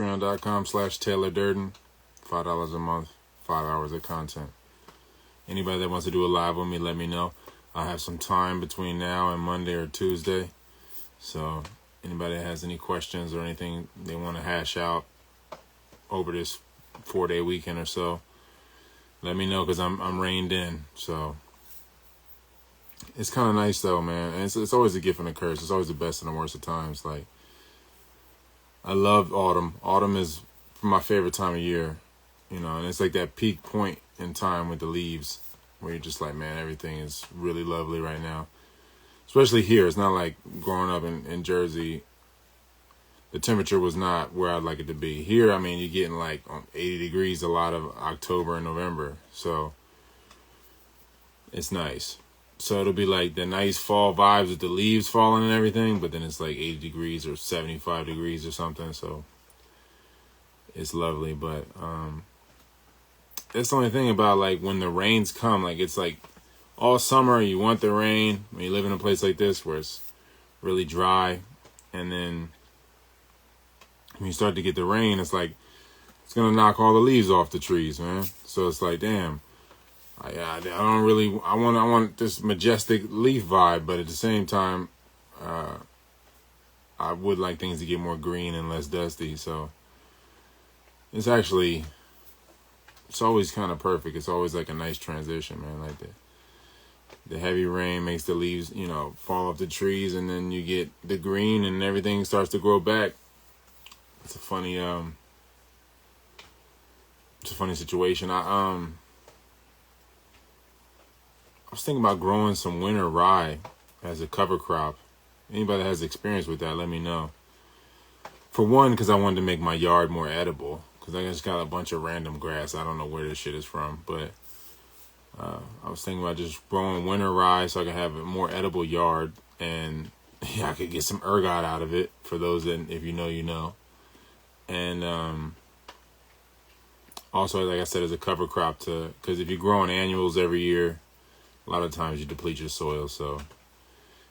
Patreon.com/Taylor Durden. $5 a month, 5 hours of content. Anybody that wants to do a live with me, let me know. I'll have some time between now and Monday or Tuesday. So anybody that has any questions or anything they want to hash out over this 4-day weekend or so, let me know, because I'm reined in. So it's kind of nice though, man. And it's always a gift and a curse. It's always the best and the worst of times. Like, I love autumn. Autumn is my favorite time of year, and it's like that peak point in time with the leaves where you're just like, man, everything is really lovely right now. Especially here. It's not like growing up in Jersey. The temperature was not where I'd like it to be. Here, I mean, you're getting like 80 degrees a lot of October and November. So it's nice. So it'll be like the nice fall vibes with the leaves falling and everything, but then it's like 80 degrees or 75 degrees or something. So it's lovely. But that's the only thing about like when the rains come, like it's like all summer you want the rain when you live in a place like this where it's really dry, and then when you start to get the rain, it's like it's gonna knock all the leaves off the trees, man. So it's like, damn, I don't really, I want this majestic leaf vibe, but at the same time, I would like things to get more green and less dusty. So it's always kind of perfect. It's always like a nice transition, man. Like the heavy rain makes the leaves, fall off the trees, and then you get the green and everything starts to grow back. It's a funny situation. I was thinking about growing some winter rye as a cover crop. Anybody that has experience with that, let me know. For one, because I wanted to make my yard more edible, because I just got a bunch of random grass. I don't know where this shit is from, but I was thinking about just growing winter rye so I could have a more edible yard, and I could get some ergot out of it. For those that, if you know, you know. And also, like I said, as a cover crop, because if you're growing annuals every year, a lot of times you deplete your soil. So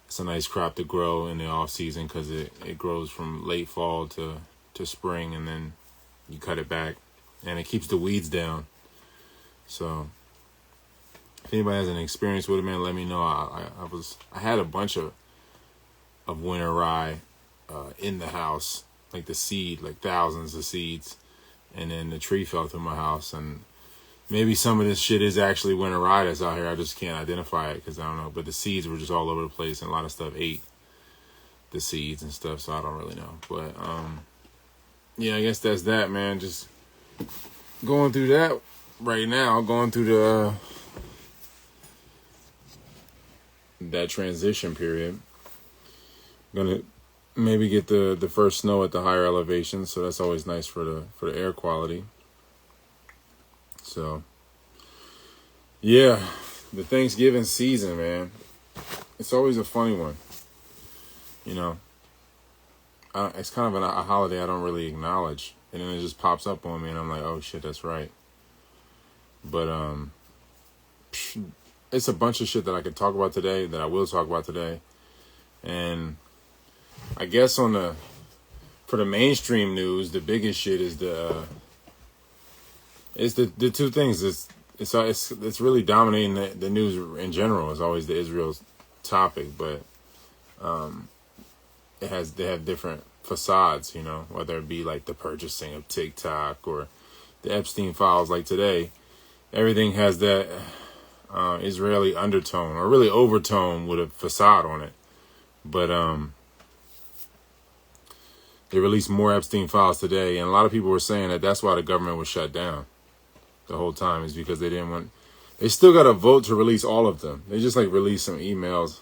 it's a nice crop to grow in the off season, because it grows from late fall to spring, and then you cut it back, and it keeps the weeds down. So if anybody has any experience with it, man, let me know. I had a bunch of winter rye in the house, like the seed, like thousands of seeds, and then the tree fell through my house, and maybe some of this shit is actually winter rye that's out here. I just can't identify it because I don't know, but the seeds were just all over the place, and a lot of stuff ate the seeds and stuff, so I don't really know. But yeah, I guess that's that, man. Just going through that right now, going through that transition period. Gonna maybe get the first snow at the higher elevations, so that's always nice for the air quality. So yeah, the Thanksgiving season, man, it's always a funny one. It's kind of a holiday I don't really acknowledge, and then it just pops up on me, and I'm like, oh shit, that's right. But it's a bunch of shit that I could talk about today, that I will talk about today. And I guess for the mainstream news, the biggest shit is the two things. It's really dominating the news in general. It's always the Israel topic, but they have different facades, whether it be like the purchasing of TikTok or the Epstein files. Like today, everything has that Israeli undertone, or really overtone, with a facade on it. But they released more Epstein files today, and a lot of people were saying that that's why the government was shut down the whole time, is because they didn't want. They still got a vote to release all of them. They just like released some emails.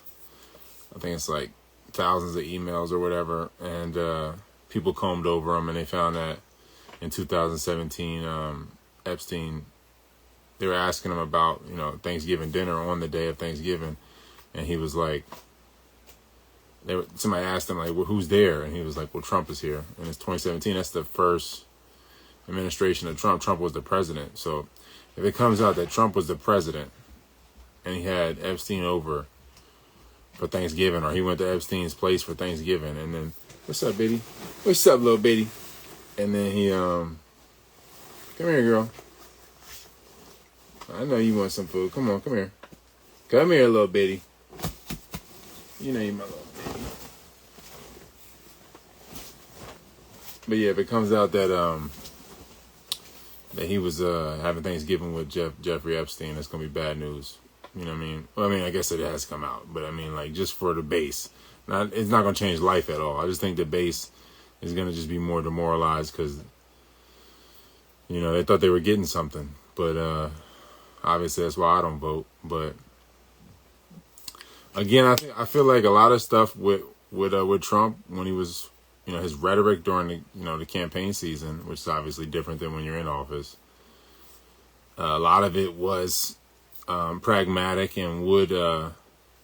I think it's like thousands of emails or whatever, and people combed over them, and they found that in 2017, Epstein, they were asking him about Thanksgiving dinner on the day of Thanksgiving, and he was like, somebody asked him like, well, who's there? And he was like, well, Trump is here. And it's 2017. That's the first administration of Trump. Trump was the president. So if it comes out that Trump was the president and he had Epstein over for Thanksgiving, or he went to Epstein's place for Thanksgiving, and then, what's up, Biddy? What's up, little Biddy? And then he come here, girl. I know you want some food. Come on, come here. Come here, little bitty. You know you my little baby. But yeah, if it comes out that that he was having Thanksgiving with Jeffrey Epstein, that's gonna be bad news. You know what I mean? Well, I mean, I guess it has come out, but I mean, like, just for the base, it's not gonna change life at all. I just think the base is gonna just be more demoralized because, you know, they thought they were getting something, but obviously that's why I don't vote. But again, I feel like a lot of stuff with Trump when he was, you know, his rhetoric during the, you know, the campaign season, which is obviously different than when you're in office. A lot of it was pragmatic and would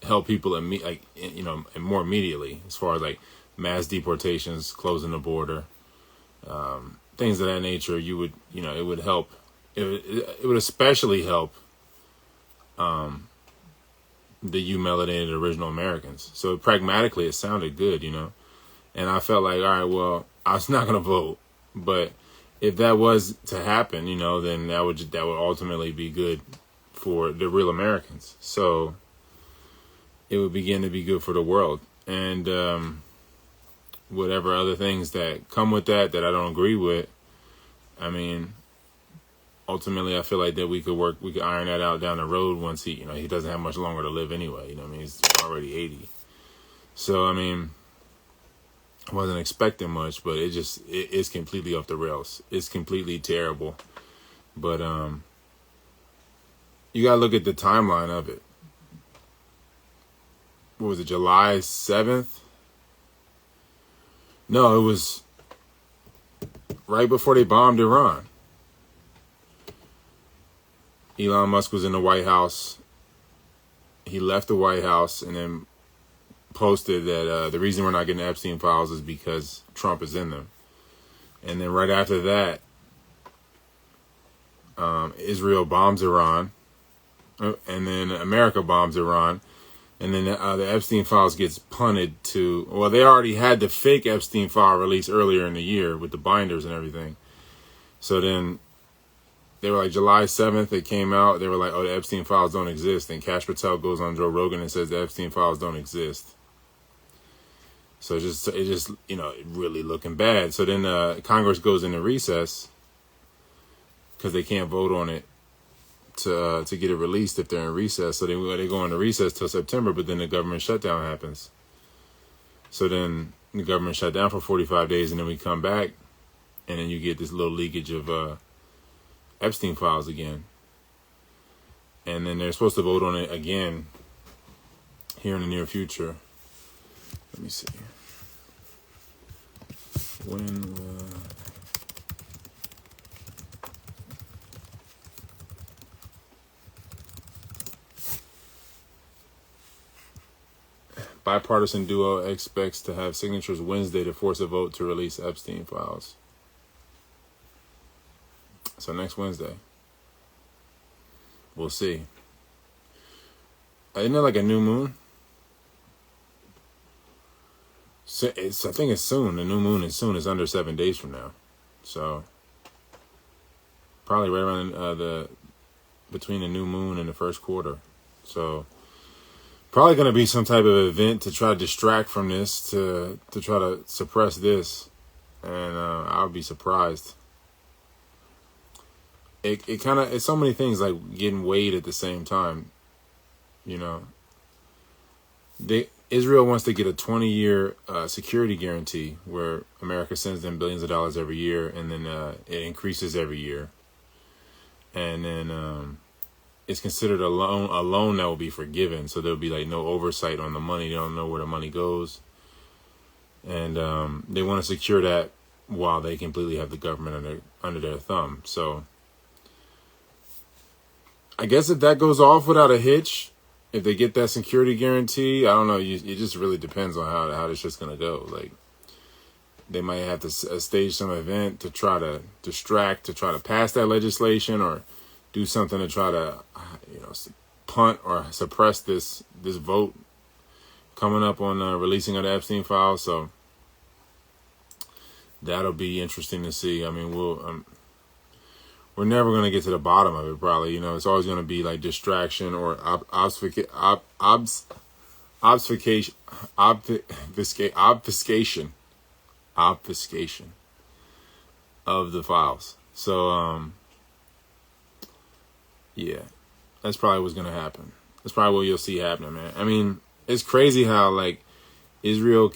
help people more immediately, as far as like mass deportations, closing the border, things of that nature. You would, you know, it would help. It would especially help the melanated original Americans. So pragmatically, it sounded good, you know. And I felt like, all right, well, I was not going to vote, but if that was to happen, you know, then that would ultimately be good for the real Americans. So it would begin to be good for the world. And whatever other things that come with that I don't agree with, I mean, ultimately I feel like that we could iron that out down the road once he doesn't have much longer to live anyway. You know what I mean? He's already 80. So, I mean, I wasn't expecting much, but it's completely off the rails. It's completely terrible. But you gotta look at the timeline of it. What was it, July 7th? No, it was right before they bombed Iran. Elon Musk was in the White House. He left the White House and then posted that the reason we're not getting Epstein files is because Trump is in them. And then right after that, Israel bombs Iran, and then America bombs Iran, and then the Epstein files gets punted to, well, they already had the fake Epstein file released earlier in the year with the binders and everything. So then they were like, July 7th, it came out. They were like, oh, the Epstein files don't exist. And Kash Patel goes on Joe Rogan and says the Epstein files don't exist. So it just, you know, really looking bad. So then Congress goes into recess because they can't vote on it to get it released if they're in recess. So they go into recess till September, but then the government shutdown happens. So then the government shut down for 45 days, and then we come back, and then you get this little leakage of Epstein files again. And then they're supposed to vote on it again here in the near future. Let me see. When will... Bipartisan duo expects to have signatures Wednesday to force a vote to release Epstein files. So next Wednesday. We'll see. Isn't it like a new moon? So I think it's soon. The new moon is soon. It's under 7 days from now. So probably right around between the new moon and the first quarter. So probably going to be some type of event to try to distract from this, to try to suppress this. And I'll be surprised. It's so many things like getting weighed at the same time. You know, Israel wants to get a 20-year security guarantee where America sends them billions of dollars every year, and then it increases every year. And then it's considered a loan that will be forgiven. So there'll be like no oversight on the money. They don't know where the money goes. And they want to secure that while they completely have the government under their thumb. So I guess if that goes off without a hitch, if they get that security guarantee, I don't know. It just really depends on how this shit's gonna go. Like, they might have to stage some event to try to distract, to try to pass that legislation, or do something to try to, punt or suppress this vote coming up on releasing of the Epstein files. So that'll be interesting to see. I mean, we're never going to get to the bottom of it, probably. You know, it's always going to be like distraction or obfuscation of the files. So, yeah, that's probably what's going to happen. That's probably what you'll see happening, man. I mean, it's crazy how, like, Israel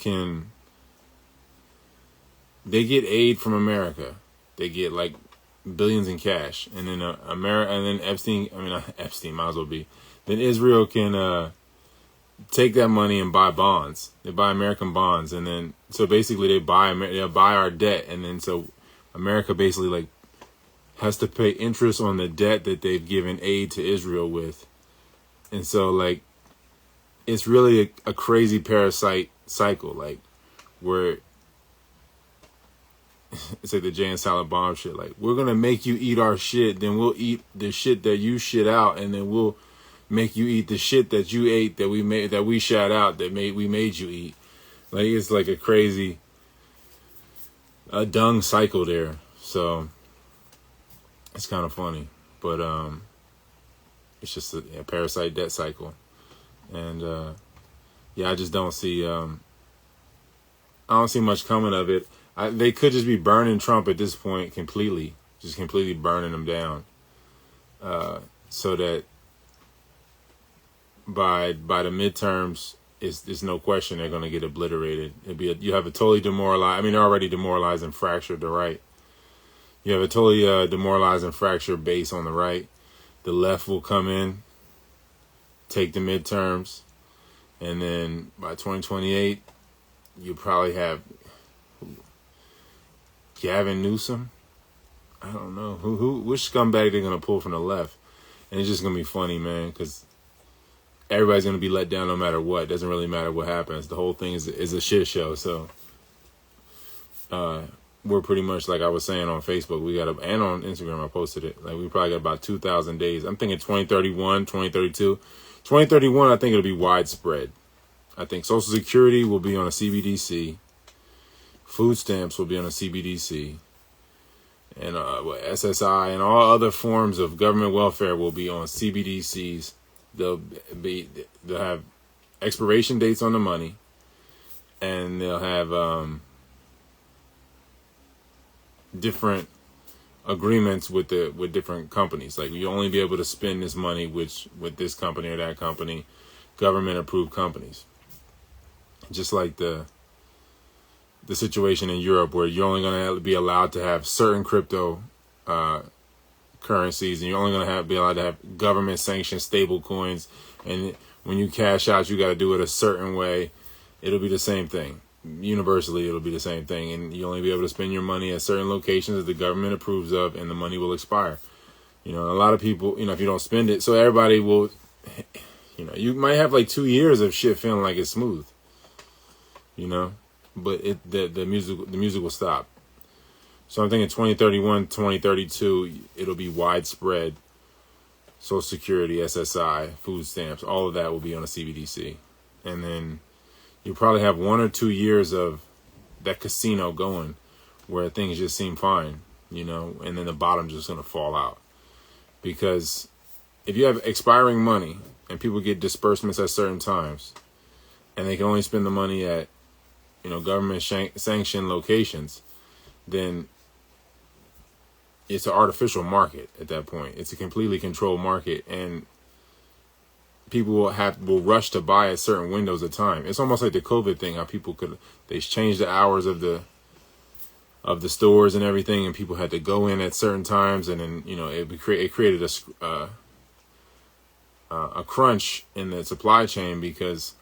they get aid from America. They get, like, billions in cash. And then and then Epstein might as well be. Then Israel can take that money and buy bonds. They buy American bonds. And then, so basically they buy our debt. And then so America basically, like, has to pay interest on the debt that they've given aid to Israel with. And so, like, it's really a crazy parasite cycle, like, where it's like the Jay and Silent Bomb shit. Like, we're going to make you eat our shit, then we'll eat the shit that you shit out, and then we'll make you eat the shit that you ate that we shot out we made you eat. Like, it's like a crazy, dung cycle there. So it's kind of funny, but it's just a parasite debt cycle. And I just don't see I don't see much coming of it. They could just be burning Trump at this point completely, just completely burning him down, so that by the midterms, it's no question they're going to get obliterated. You have a totally demoralized. I mean, they're already demoralized and fractured the right. You have a totally demoralized and fractured base on the right. The left will come in, take the midterms, and then by 2028, you probably have Gavin Newsom. I don't know which scumbag they're gonna pull from the left, and it's just gonna be funny, man, because everybody's gonna be let down no matter what. It doesn't really matter what happens. The whole thing is a shit show. So we're pretty much, like I was saying on Facebook, and on Instagram, I posted it. Like, we probably got about 2,000 days. I'm thinking 2031, 2032. 2031, I think it'll be widespread. I think Social Security will be on a CBDC. Food stamps will be on a CBDC. And SSI and all other forms of government welfare will be on CBDCs. They'll have expiration dates on the money. And they'll have different agreements with different companies. Like, you only be able to spend this money with this company or that company, government approved companies. Just like the situation in Europe, where you're only going to be allowed to have certain crypto currencies, and you're only going to be allowed to have government sanctioned stable coins. And when you cash out, you got to do it a certain way. It'll be the same thing. Universally, it'll be the same thing, and you'll only be able to spend your money at certain locations that the government approves of, and the money will expire. You know, a lot of people, if you don't spend it, so everybody will, you might have like 2 years of shit feeling like it's smooth, but the music will stop. So I'm thinking 2031, 2032, it'll be widespread. Social Security, SSI, food stamps, all of that will be on a CBDC, and then you probably have 1 or 2 years of that casino going, where things just seem fine, and then the bottom's just going to fall out. Because if you have expiring money and people get disbursements at certain times, and they can only spend the money at, government sanctioned locations, then it's an artificial market at that point. It's a completely controlled market, and people will rush to buy at certain windows of time. It's almost like the COVID thing, how people they changed the hours of the stores and everything, and people had to go in at certain times, and then it created a crunch in the supply chain, because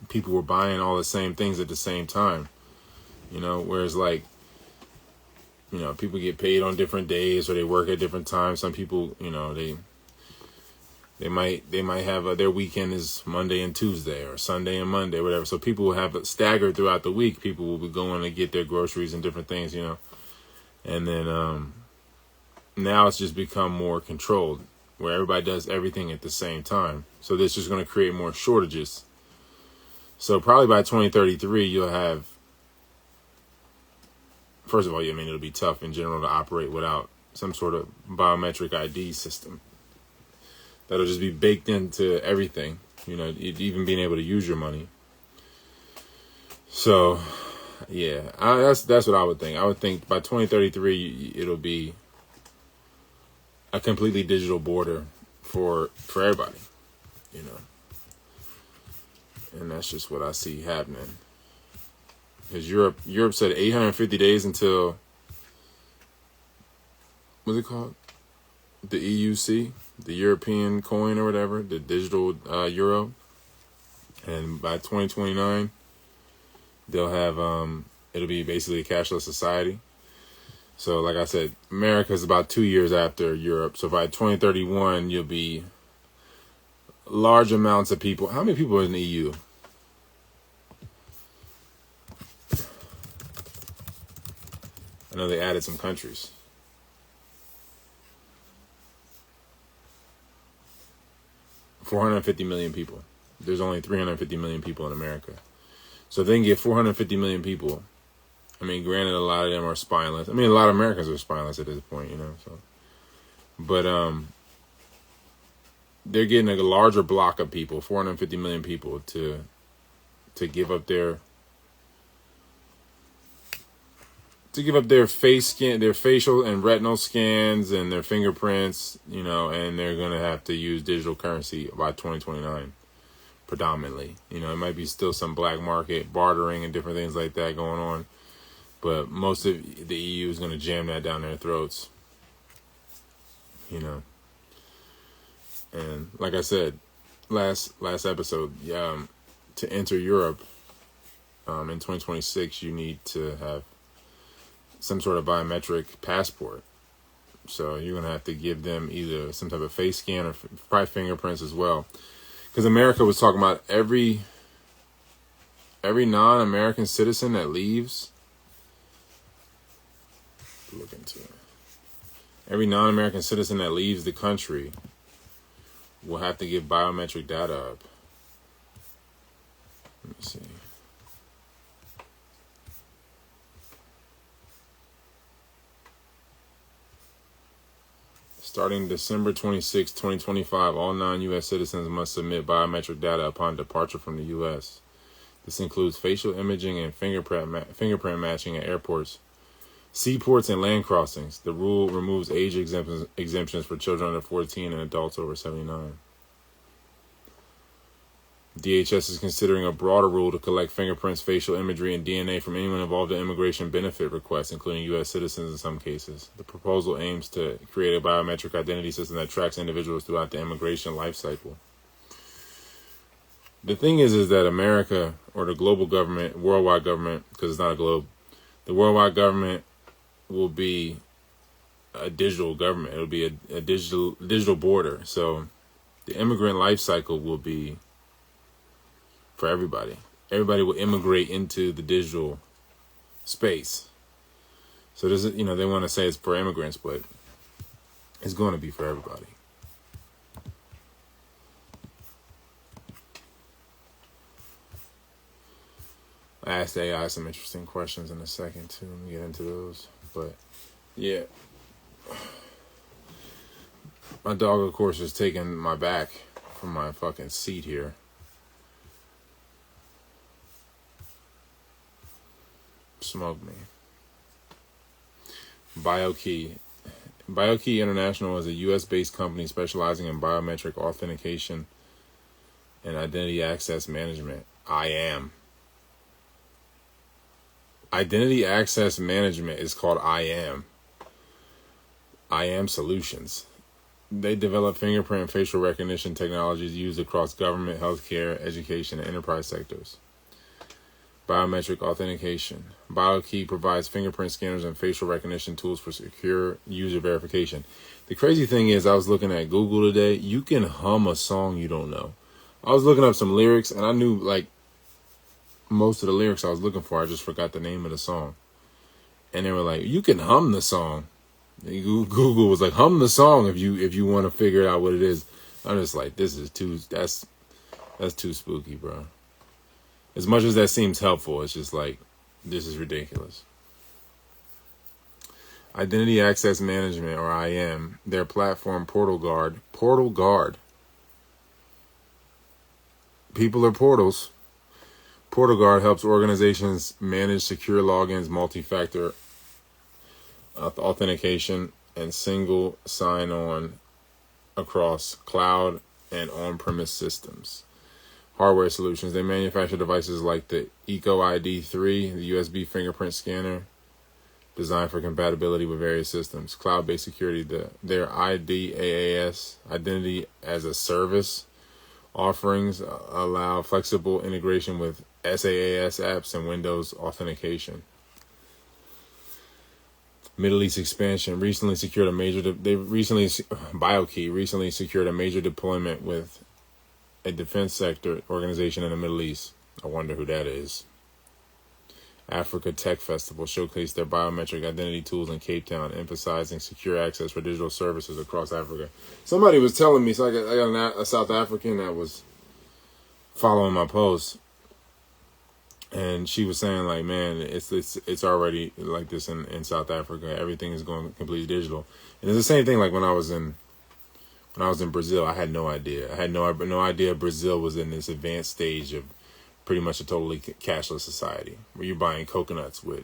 people were buying all the same things at the same time. Whereas, like, people get paid on different days, or they work at different times. Some people, They might have their weekend is Monday and Tuesday, or Sunday and Monday, whatever. So people will have it staggered throughout the week. People will be going to get their groceries and different things, And then now it's just become more controlled, where everybody does everything at the same time. So this is going to create more shortages. So probably by 2033, you'll have first of all, I mean, it'll be tough in general to operate without some sort of biometric ID system. That'll just be baked into everything, even being able to use your money. So, yeah, that's what I would think. I would think by 2033, it'll be a completely digital border for everybody, and that's just what I see happening. Because Europe said 850 days until, what's it called? The EUC, the European coin or whatever, the digital euro. And by 2029, they'll have, it'll be basically a cashless society. So like I said, America's about 2 years after Europe. So by 2031, you'll be large amounts of people. How many people are in the EU? I know they added some countries. $450 million people. There's only 350 million people in America. So if they can get 450 million people, I mean, granted, a lot of them are spineless. I mean, a lot of Americans are spineless at this point, So, but they're getting a larger block of people, 450 million people, to give up their face scan, their facial and retinal scans, and their fingerprints, and they're gonna have to use digital currency by 2029, predominantly. It might be still some black market bartering and different things like that going on, but most of the EU is gonna jam that down their throats. And like I said, last episode, to enter Europe, in 2026, you need to have some sort of biometric passport. So you're going to have to give them either some type of face scan or probably fingerprints as well. Because America was talking about every non-American citizen that leaves. Look into it. Every non-American citizen that leaves the country will have to give biometric data up. Let me see. Starting December 26, 2025, all non-U.S. citizens must submit biometric data upon departure from the U.S. This includes facial imaging and fingerprint matching at airports, seaports, and land crossings. The rule removes age exemptions for children under 14 and adults over 79. DHS is considering a broader rule to collect fingerprints, facial imagery, and DNA from anyone involved in immigration benefit requests, including U.S. citizens in some cases. The proposal aims to create a biometric identity system that tracks individuals throughout the immigration life cycle. The thing is that America, or the global government, worldwide government, because it's not a globe, the worldwide government will be a digital government. It'll be a digital border. So the immigrant life cycle will be for everybody. Everybody will immigrate into the digital space. So this is, they want to say it's for immigrants, but it's going to be for everybody. I asked AI some interesting questions in a second too. Let me get into those. But yeah. My dog, of course, is taking my back from my fucking seat here. Smoke me. BioKey. BioKey International is a U.S.-based company specializing in biometric authentication and identity access management. IAM. Identity access management is called IAM. IAM Solutions. They develop fingerprint and facial recognition technologies used across government, healthcare, education, and enterprise sectors. Biometric authentication. BioKey provides fingerprint scanners and facial recognition tools for secure user verification. The crazy thing is, I was looking at Google today. You can hum a song you don't know. I was looking up some lyrics, and I knew, most of the lyrics I was looking for. I just forgot the name of the song. And they were like, you can hum the song. And Google was like, hum the song if you want to figure out what it is. I'm just like, that's too spooky, bro. As much as that seems helpful, it's just like, this is ridiculous. Identity Access Management, or IAM, their platform Portal Guard. People are portals. Portal Guard helps organizations manage secure logins, multi-factor authentication, and single sign-on across cloud and on-premise systems. Hardware solutions. They manufacture devices like the Eco ID 3, the USB fingerprint scanner, designed for compatibility with various systems. Cloud-based security. Their IDaaS, Identity as a Service, offerings allow flexible integration with SaaS apps and Windows authentication. Middle East expansion. BioKey recently secured a major deployment with a defense sector organization in the Middle East. I wonder who that is. Africa Tech Festival showcased their biometric identity tools in Cape Town, emphasizing secure access for digital services across Africa. Somebody was telling me, so I got a South African that was following my post, and she was saying, like, man, it's already like this in South Africa. Everything is going completely digital, and it's the same thing. Like when I was in Brazil, I had no idea. I had no idea Brazil was in this advanced stage of pretty much a totally cashless society, where you're buying coconuts with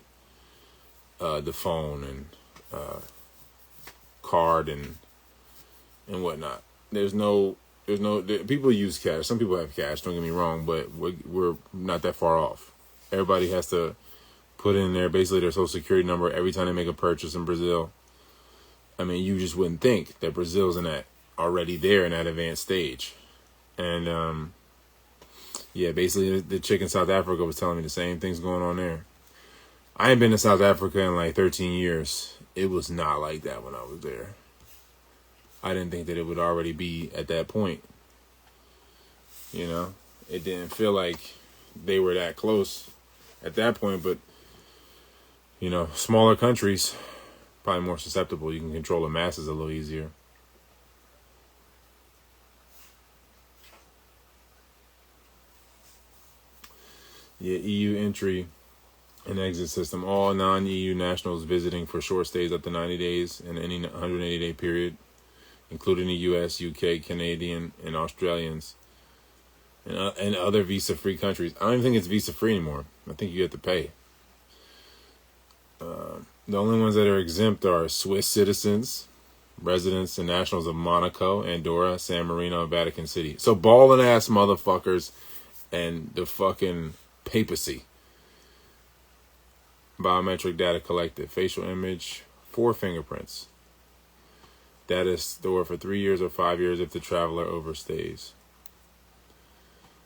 the phone and card and whatnot. People use cash. Some people have cash. Don't get me wrong, but we're not that far off. Everybody has to put in there basically their social security number every time they make a purchase in Brazil. I mean, you just wouldn't think that Brazil's already there in that advanced stage. And yeah, basically the chick in South Africa was telling me the same thing's going on there. I ain't been to South Africa in like 13 years. It was not like that when I was there. I didn't think that it would already be at that point. You know, it didn't feel like they were that close at that point, but you know, smaller countries, probably more susceptible. You can control the masses a little easier. Yeah, EU entry and exit system. All non-EU nationals visiting for short stays up to 90 days in any 180-day period, including the US, UK, Canadian, and Australians, and other visa-free countries. I don't even think it's visa-free anymore. I think you have to pay. The only ones that are exempt are Swiss citizens, residents and nationals of Monaco, Andorra, San Marino, and Vatican City. So balling ass motherfuckers and the fucking papacy. Biometric data collected. Facial image, 4 fingerprints. Data is stored for 3 years or 5 years if the traveler overstays.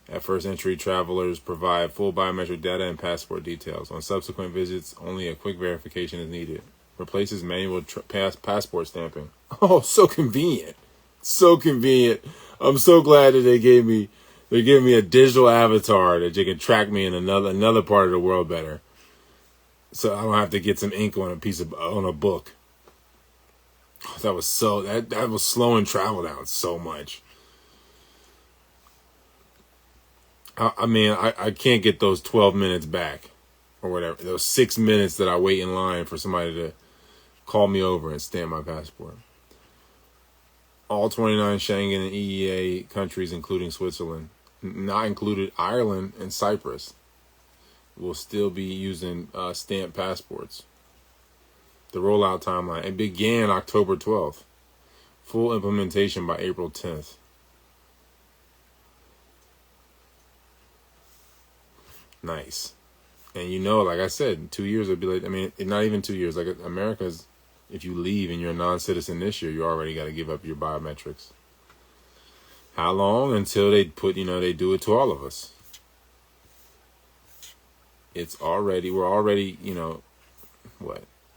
At first entry, travelers provide full biometric data and passport details. On subsequent visits, only a quick verification is needed. Replaces manual passport stamping. Oh, so convenient. So convenient. I'm so glad that they're giving me a digital avatar that you can track me in another part of the world better. So I don't have to get some ink on a book. That was slowing travel down so much. I mean, I can't get those 12 minutes back or whatever. Those 6 minutes that I wait in line for somebody to call me over and stamp my passport. All 29 Schengen and EEA countries, including Switzerland, not included Ireland and Cyprus, will still be using stamped passports. The rollout timeline, it began October 12th. Full implementation by April 10th. Nice. And you know, like I said, 2 years would be like, I mean, not even 2 years. Like America's, if you leave and you're a non-citizen this year, you already got to give up your biometrics. How long? Until they do it to all of us. We're already,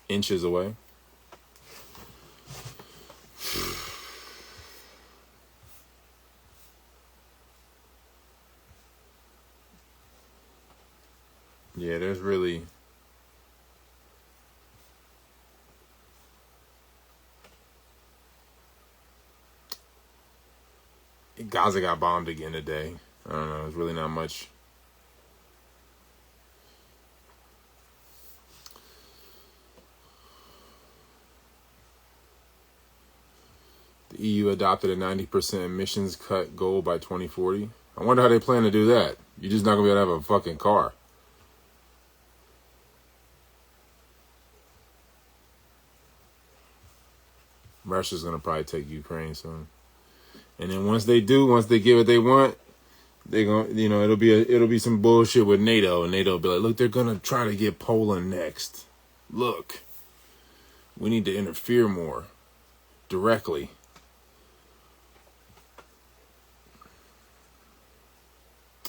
inches away. Yeah, there's really... Gaza got bombed again today. I don't know, there's really not much. EU adopted a 90% emissions cut goal by 2040. I wonder how they plan to do that. You're just not going to be able to have a fucking car. Russia's going to probably take Ukraine soon. And then once they get what they want, they're going to, it'll be some bullshit with NATO. And NATO will be like, look, they're going to try to get Poland next. Look, we need to interfere more directly.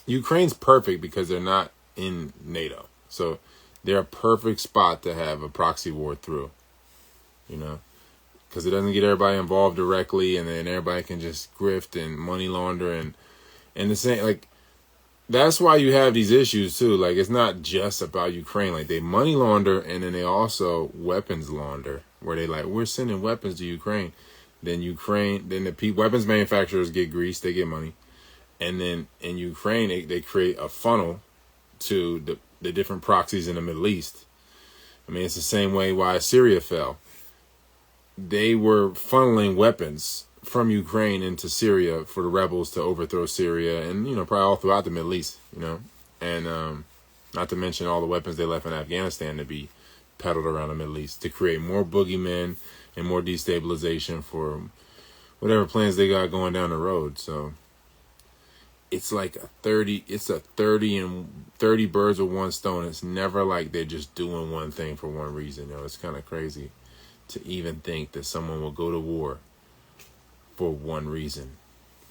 Ukraine's perfect because they're not in NATO. So they're a perfect spot to have a proxy war through, because it doesn't get everybody involved directly, and then everybody can just grift and money launder and the same, like, that's why you have these issues too. Like, it's not just about Ukraine. Like, they money launder, and then they also weapons launder, where they like, we're sending weapons to Ukraine. Then the weapons manufacturers get greased, they get money. And then in Ukraine, they create a funnel to the different proxies in the Middle East. I mean, it's the same way why Syria fell. They were funneling weapons from Ukraine into Syria for the rebels to overthrow Syria and, probably all throughout the Middle East, and not to mention all the weapons they left in Afghanistan to be peddled around the Middle East to create more boogeymen and more destabilization for whatever plans they got going down the road. So it's like 30 birds with one stone. It's never like they're just doing one thing for one reason. It's kind of crazy to even think that someone will go to war for one reason.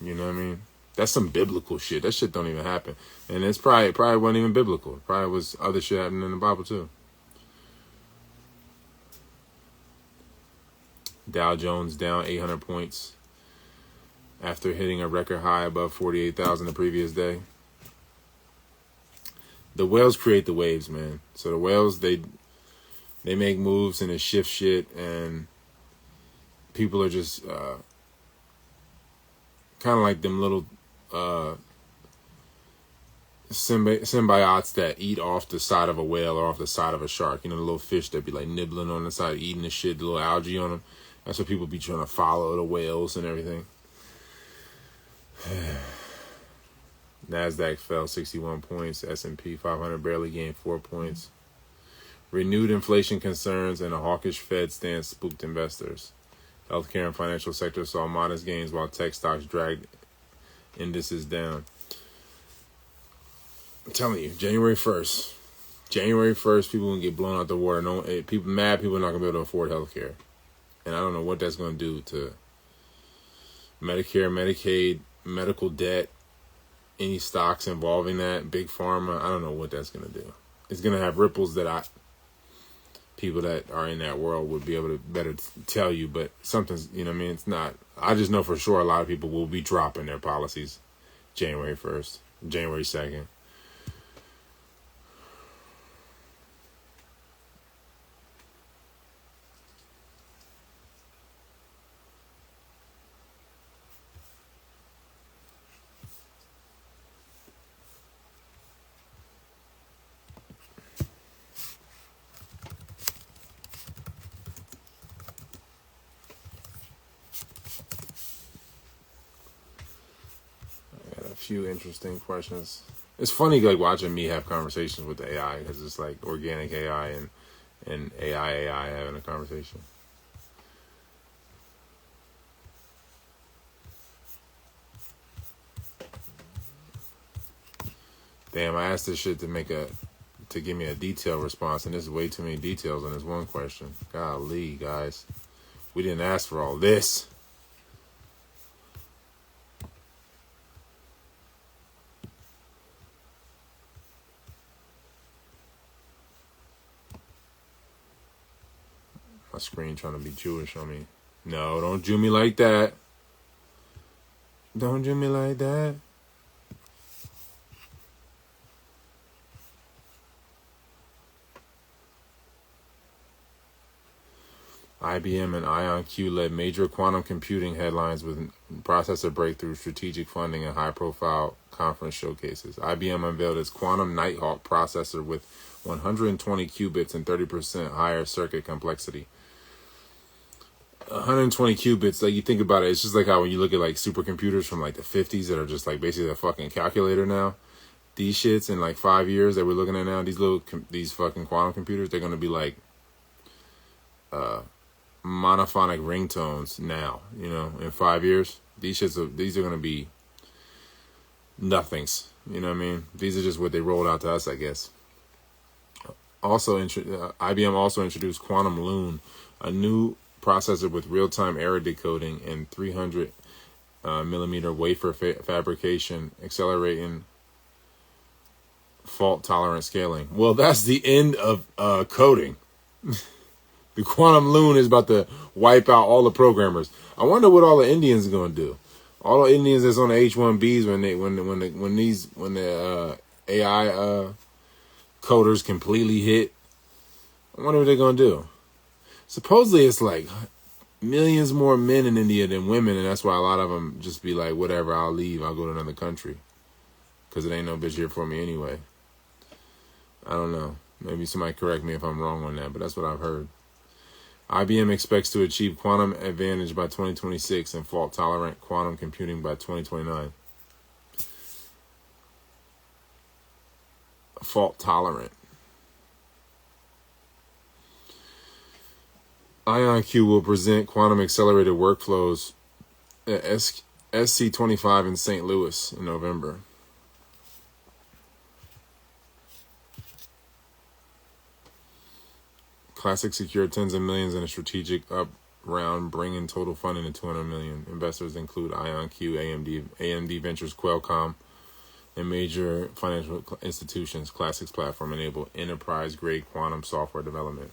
You know what I mean? That's some biblical shit. That shit don't even happen. And it's probably wasn't even biblical. It probably was other shit happening in the Bible too. Dow Jones down 800 points after hitting a record high above 48,000 the previous day. The whales create the waves, man. So the whales, they make moves and it shifts shit, and people are just kind of like them little symbiotes that eat off the side of a whale or off the side of a shark. The little fish that be like nibbling on the side, eating the shit, the little algae on them. That's what people be trying to follow, the whales and everything. NASDAQ fell 61 points. S&P 500 barely gained 4 points. Renewed inflation concerns and a hawkish Fed stance spooked investors. Healthcare and financial sectors saw modest gains while tech stocks dragged indices down. I'm telling you, January 1st, people going to get blown out the water. People are not going to be able to afford healthcare. And I don't know what that's going to do to Medicare, Medicaid, medical debt, any stocks involving that, big pharma. I don't know what that's going to do. It's going to have ripples that people that are in that world would be able to better tell you, but something's, it's not. I just know for sure a lot of people will be dropping their policies January 1st, January 2nd. Few interesting questions. It's funny like watching me have conversations with the AI, because it's like organic AI and AI having a conversation. Damn, I asked this shit to give me a detailed response, and there's way too many details on this one question. Golly, guys. We didn't ask for all this. My screen trying to be Jewish on me. No, don't Jew me like that. Don't Jew me like that. IBM and IonQ led major quantum computing headlines with processor breakthrough, strategic funding, and high-profile conference showcases. IBM unveiled its Quantum Nighthawk processor with 120 qubits and 30% higher circuit complexity. 120 qubits, like you think about it, it's just like how when you look at like supercomputers from like the 50s that are just like basically a fucking calculator now. These shits in like 5 years that we're looking at now, these fucking quantum computers, they're gonna be like monophonic ringtones now. You know, in 5 years, these are gonna be nothings. You know what I mean? These are just what they rolled out to us, I guess. Also, IBM also introduced Quantum Loon, a new processor with real-time error decoding and 300 millimeter wafer fabrication, accelerating fault-tolerant scaling. Well, that's the end of coding. The Quantum Loon is about to wipe out all the programmers. I wonder what all the Indians are going to do. All the Indians that's on the H-1Bs when the AI coders completely hit. I wonder what they're going to do. Supposedly it's like millions more men in India than women, and that's why a lot of them just be like, whatever, I'll leave, I'll go to another country. Because it ain't no bitch here for me anyway. I don't know. Maybe somebody correct me if I'm wrong on that, but that's what I've heard. IBM expects to achieve quantum advantage by 2026 and fault-tolerant quantum computing by 2029. Fault-tolerant. IonQ will present quantum accelerated workflows at SC25 in St. Louis in November. Classic secured tens of millions in a strategic up round, bringing total funding to $200 million. Investors include IonQ, AMD Ventures, Qualcomm, and major financial institutions. Classic's platform enable enterprise-grade quantum software development.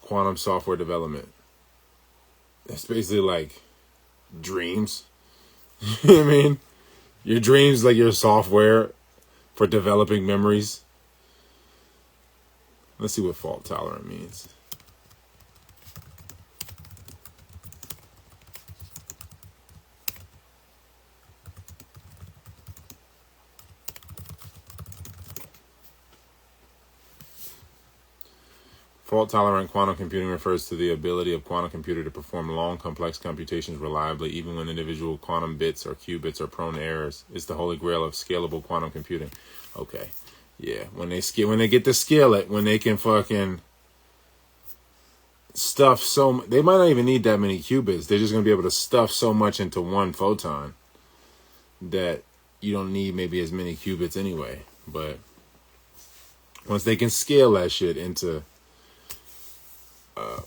Quantum software development. That's basically like dreams. You know what I mean? Your dreams like your software for developing memories. Let's see what fault tolerant means. Fault-tolerant quantum computing refers to the ability of quantum computer to perform long, complex computations reliably, even when individual quantum bits or qubits are prone to errors. It's the holy grail of scalable quantum computing. Okay, yeah. When they get to scale it, when they can fucking stuff they might not even need that many qubits. They're just gonna be able to stuff so much into one photon that you don't need maybe as many qubits anyway. But once they can scale that shit into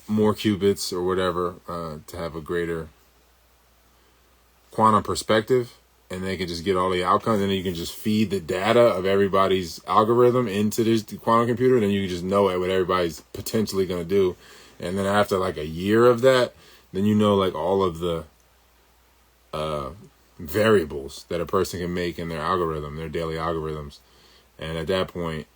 more qubits or whatever to have a greater quantum perspective, and they can just get all the outcomes, and then you can just feed the data of everybody's algorithm into this quantum computer, and then you can just know what everybody's potentially going to do. And then after like a year of that, then you know like all of the variables that a person can make in their algorithm, their daily algorithms. And at that point,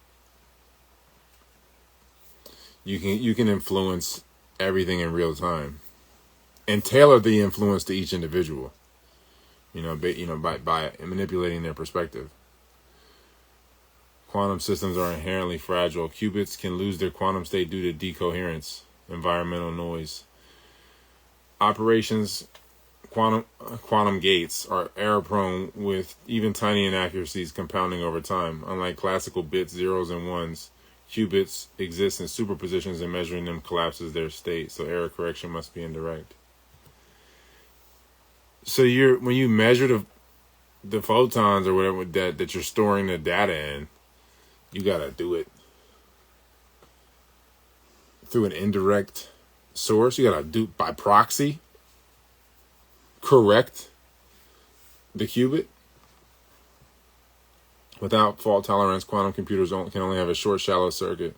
you can influence everything in real time and tailor the influence to each individual, by manipulating their perspective. Quantum systems are inherently fragile. Qubits can lose their quantum state due to decoherence, environmental noise. Quantum gates are error prone, with even tiny inaccuracies compounding over time. Unlike classical bits, zeros and ones, qubits exist in superpositions, and measuring them collapses their state, so error correction must be indirect. So when you measure the photons or whatever that you're storing the data in, you gotta do it through an indirect source. You gotta do by proxy, correct the qubit. Without fault tolerance, quantum computers can only have a short, shallow circuit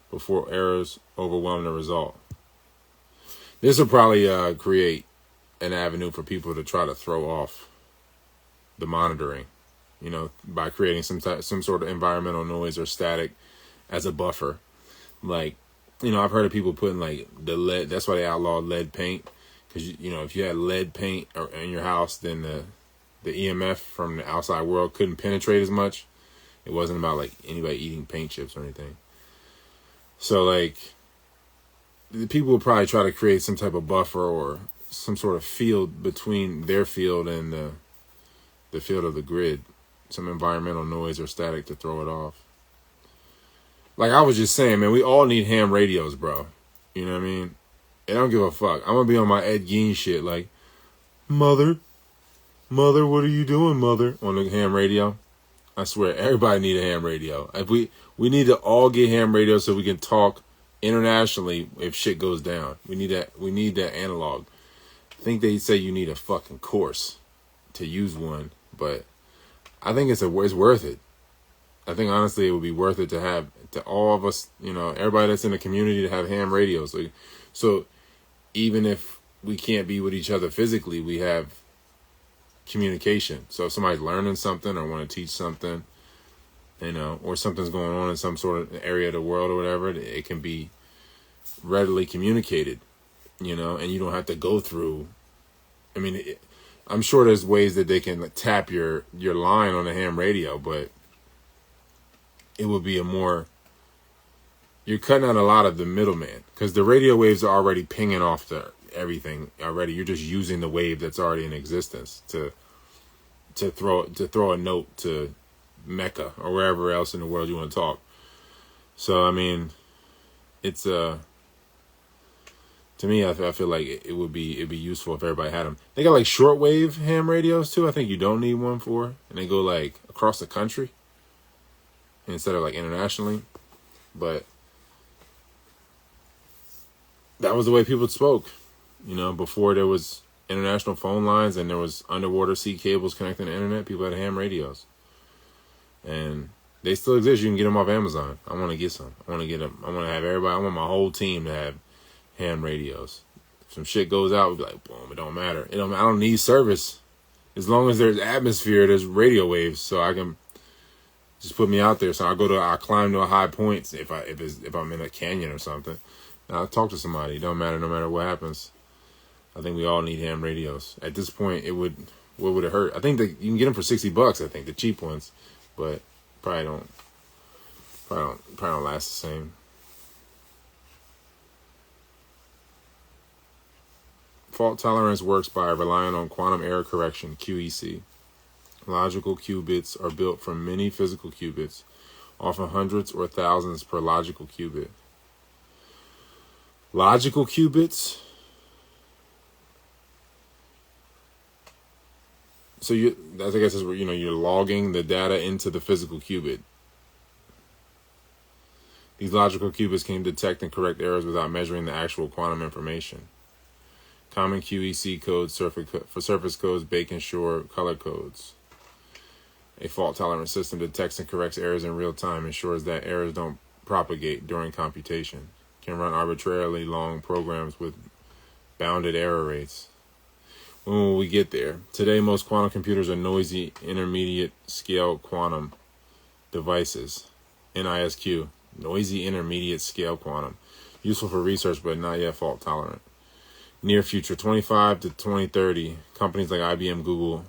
before errors overwhelm the result. This will probably create an avenue for people to try to throw off the monitoring, by creating some sort of environmental noise or static as a buffer. Like, I've heard of people putting like the lead. That's why they outlawed lead paint, because if you had lead paint in your house, then the EMF from the outside world couldn't penetrate as much. It wasn't about like anybody eating paint chips or anything. So like the people will probably try to create some type of buffer or some sort of field between their field and the field of the grid, some environmental noise or static to throw it off. Like I was just saying, man, we all need ham radios, bro. You know what I mean? And I don't give a fuck. I'm gonna be on my Ed Gein shit, like, mother, what are you doing, mother? On the ham radio. I swear, everybody need a ham radio. If we need to all get ham radios so we can talk internationally if shit goes down. We need that analog. I think they say you need a fucking course to use one, but I think it's worth it. I think honestly it would be worth it to all of us, everybody that's in the community to have ham radios. So even if we can't be with each other physically, we have communication. So if somebody's learning something or want to teach something, or something's going on in some sort of area of the world or whatever, it can be readily communicated, and you don't have to go through. I mean, I'm sure there's ways that they can tap your line on the ham radio, but it would be you're cutting out a lot of the middleman, because the radio waves are already pinging off everything already. You're just using the wave that's already in existence to throw a note to Mecca or wherever else in the world you want to talk. So I mean, it's to me, I feel like it'd be useful if everybody had them. They got like shortwave ham radios too. I think you don't need one for, and they go like across the country instead of like internationally. But that was the way people spoke, before there was international phone lines and there was underwater sea cables connecting to the internet. People had ham radios, and they still exist. You can get them off Amazon. I want to get some. I want to get them. I want to have everybody. I want my whole team to have ham radios. If some shit goes out, we'll be like, boom, it don't matter. I don't need service. As long as there's atmosphere, there's radio waves, so I can just put me out there. So I climb to a high point if I'm in a canyon or something. And I'll talk to somebody. It don't matter, no matter what happens. I think we all need ham radios. At this point, what would it hurt? I think that you can get them for $60, I think, the cheap ones, but probably don't last the same. Fault tolerance works by relying on quantum error correction, QEC. Logical qubits are built from many physical qubits, often hundreds or thousands per logical qubit. Logical qubits. So I guess is where you're logging the data into the physical qubit. These logical qubits can detect and correct errors without measuring the actual quantum information. Common QEC codes for surface codes, Bacon Shore color codes. A fault-tolerant system detects and corrects errors in real time, ensures that errors don't propagate during computation. Can run arbitrarily long programs with bounded error rates. When will we get there? Today, most quantum computers are noisy intermediate scale quantum devices. NISQ. Noisy intermediate scale quantum. Useful for research, but not yet fault tolerant. Near future, 25 to 2030, companies like IBM, Google,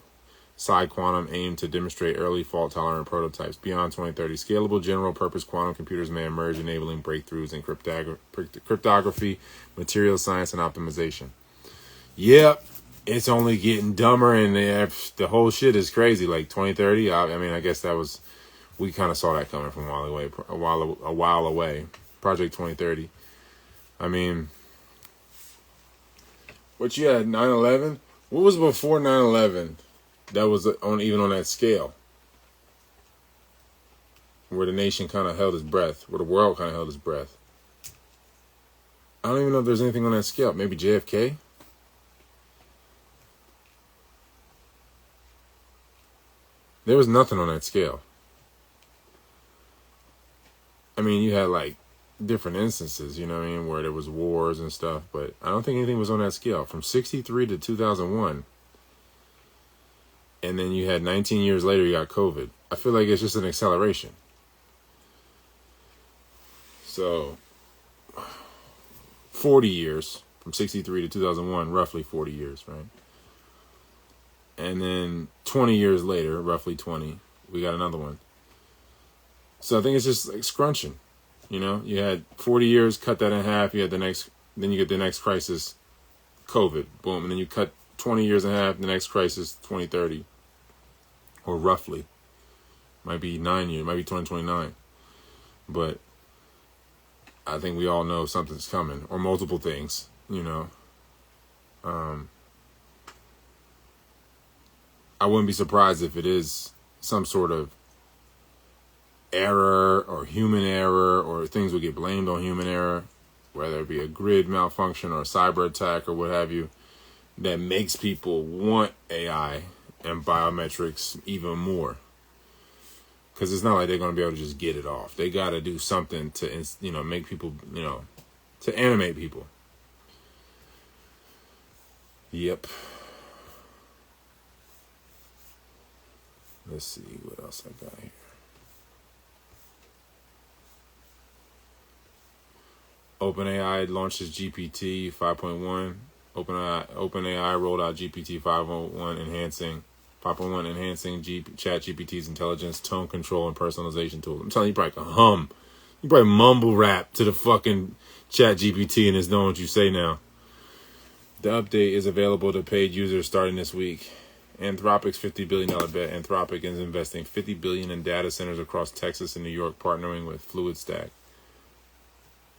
PsiQuantum aim to demonstrate early fault-tolerant prototypes. Beyond 2030, scalable general-purpose quantum computers may emerge, enabling breakthroughs in cryptography, material science, and optimization. Yep, it's only getting dumber, and the whole shit is crazy. Like 2030, I guess we kind of saw that coming from a while away. Project 2030. I mean, what you had, 9/11? What was before 9/11? That was even on that scale, where the nation kind of held its breath, where the world kind of held its breath. I don't even know if there's anything on that scale. Maybe JFK? There was nothing on that scale. I mean, you had like different instances, where there was wars and stuff, but I don't think anything was on that scale. From 63 to 2001. And then you had 19 years later, you got COVID. I feel like it's just an acceleration. So, 40 years, from 63 to 2001, roughly 40 years, right? And then 20 years later, roughly 20, we got another one. So I think it's just like scrunching. You had 40 years, cut that in half. You had the next Then you get the next crisis, COVID, boom, and then you cut 20 years in half, the next crisis, 2030, or roughly. Might be 9 years, might be 2029. But I think we all know something's coming, or multiple things, you know. I wouldn't be surprised if it is some sort of error or human error, or things will get blamed on human error, whether it be a grid malfunction or a cyber attack or what have you, that makes people want AI and biometrics even more. Because it's not like they're going to be able to just get it off. They got to do something to, make people, to animate people. Yep. Let's see what else I got here. OpenAI launches GPT 5.1. OpenAI rolled out GPT 5.1 enhancing ChatGPT's intelligence, tone control, and personalization tools. I'm telling you, you probably can hum. You probably mumble rap to the fucking ChatGPT and it's knowing what you say now. The update is available to paid users starting this week. Anthropic's $50 billion bet. Anthropic is investing $50 billion in data centers across Texas and New York, partnering with FluidStack.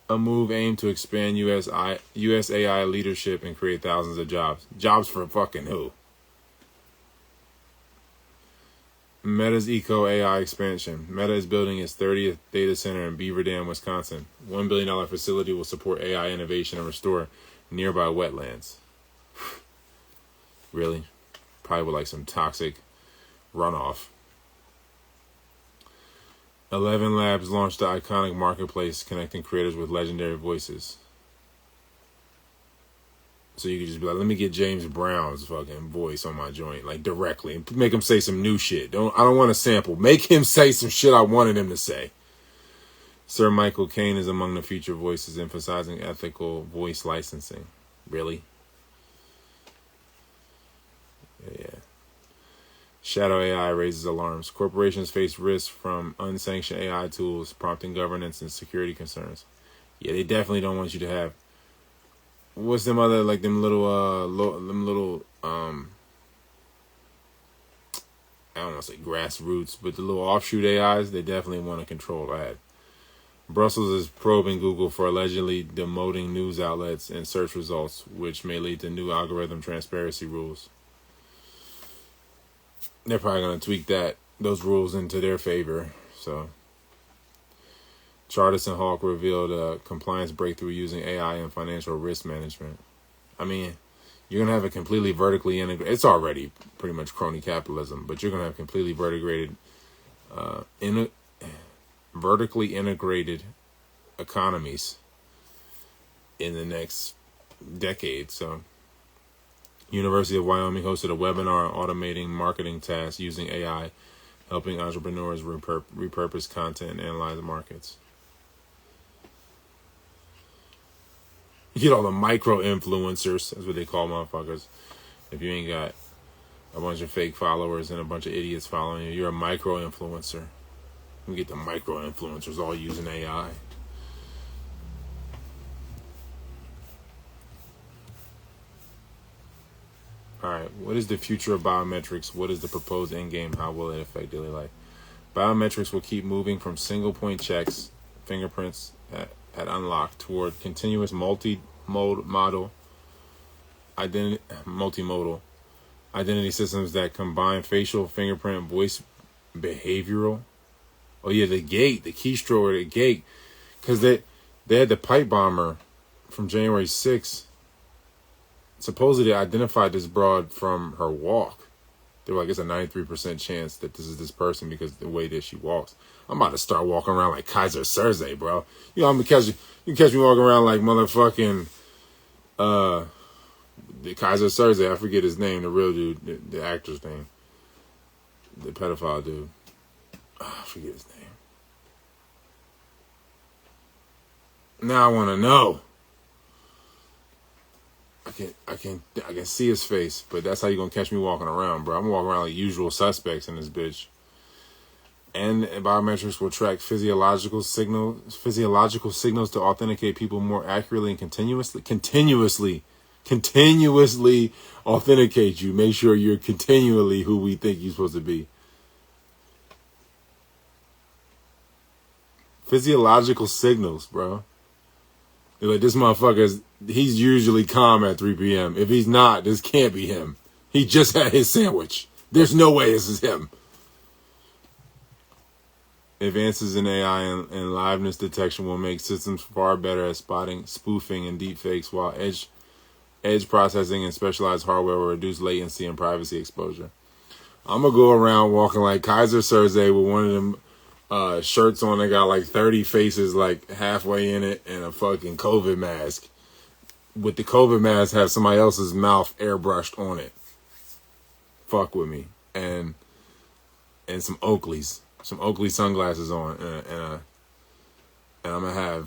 A move aimed to expand US AI leadership and create thousands of jobs. Jobs for fucking who? Meta's Eco AI expansion. Meta is building its 30th data center in Beaver Dam, Wisconsin. $1 billion facility will support AI innovation and restore nearby wetlands. Really? Probably with like some toxic runoff. 11 Labs launched the iconic marketplace connecting creators with legendary voices. So you could just be like, let me get James Brown's fucking voice on my joint, like directly, and make him say some new shit. I don't want a sample. Make him say some shit I wanted him to say. Sir Michael Caine is among the featured voices, emphasizing ethical voice licensing. Really? Yeah. Shadow AI raises alarms. Corporations face risks from unsanctioned AI tools, prompting governance and security concerns. Yeah, they definitely don't want you to have. What's them other, like them little I don't want to say grassroots, but the little offshoot AIs, they definitely want to control that. Brussels is probing Google for allegedly demoting news outlets and search results, which may lead to new algorithm transparency rules. They're probably going to tweak those rules into their favor. So, Chartis and Hawk revealed a compliance breakthrough using AI in financial risk management. I mean, you're going to have a completely vertically integrated. It's already pretty much crony capitalism, but you're going to have completely vertically integrated economies in the next decade. So, University of Wyoming hosted a webinar on automating marketing tasks using AI, helping entrepreneurs repurpose content and analyze markets. You get all the micro influencers, that's what they call motherfuckers. If you ain't got a bunch of fake followers and a bunch of idiots following you, you're a micro influencer. You get the micro influencers all using AI. Alright, what is the future of biometrics? What is the proposed endgame? How will it affect daily life? Biometrics will keep moving from single-point checks, fingerprints at unlock, toward continuous multimodal identity systems that combine facial, fingerprint, voice, behavioral. Oh yeah, the keystroke at the gate. Because they had the pipe bomber from January 6th. Supposedly identified this broad from her walk. They were like, it's a 93% chance that this is this person because of the way that she walks. I'm about to start walking around like Kaiser Soze, bro. You know, you can catch me walking around like motherfucking the Kaiser Soze. I forget his name, the real dude, the actor's name. The pedophile dude. Oh, I forget his name. Now I want to know. I can see his face, but that's how you gonna catch me walking around, bro. I'm walking around like usual suspects in this bitch. And biometrics will track physiological signals to authenticate people more accurately and continuously authenticate you. Make sure you're continually who we think you're supposed to be. Physiological signals, bro. They're like, this motherfucker, he's usually calm at 3 p.m. If he's not, this can't be him. He just had his sandwich. There's no way this is him. Advances in AI and liveness detection will make systems far better at spotting spoofing and deepfakes, while edge processing and specialized hardware will reduce latency and privacy exposure. I'm going to go around walking like Kaiser Soze with one of them shirts on that got like 30 faces like halfway in it and a fucking COVID mask. With the COVID mask, have somebody else's mouth airbrushed on it. Fuck with me. And some Oakleys. Some Oakley sunglasses on, and I'm gonna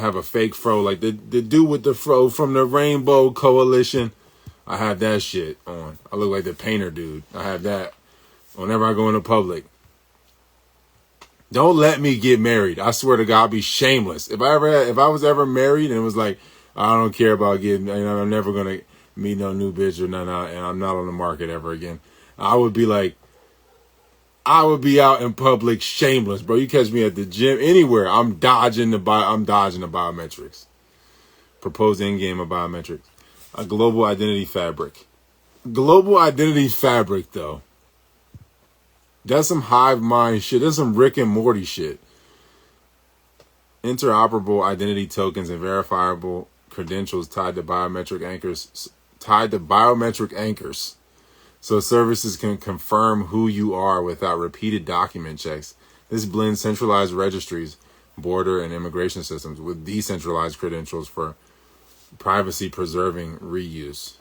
have a fake fro, like the dude with the fro from the Rainbow Coalition. I have that shit on. I look like the painter dude. I have that whenever I go into public. Don't let me get married. I swear to God, I'll be shameless. If I was ever married and it was like, I don't care about getting, I'm never gonna meet no new bitch or nothing, and I'm not on the market ever again. I would be out in public shameless, bro. You catch me at the gym, anywhere. I'm dodging the biometrics. Proposed end game of biometrics. A global identity fabric. Global identity fabric, though. That's some hive mind shit. That's some Rick and Morty shit. Interoperable identity tokens and verifiable credentials tied to biometric anchors. So services can confirm who you are without repeated document checks. This blends centralized registries, border and immigration systems with decentralized credentials for privacy-preserving reuse.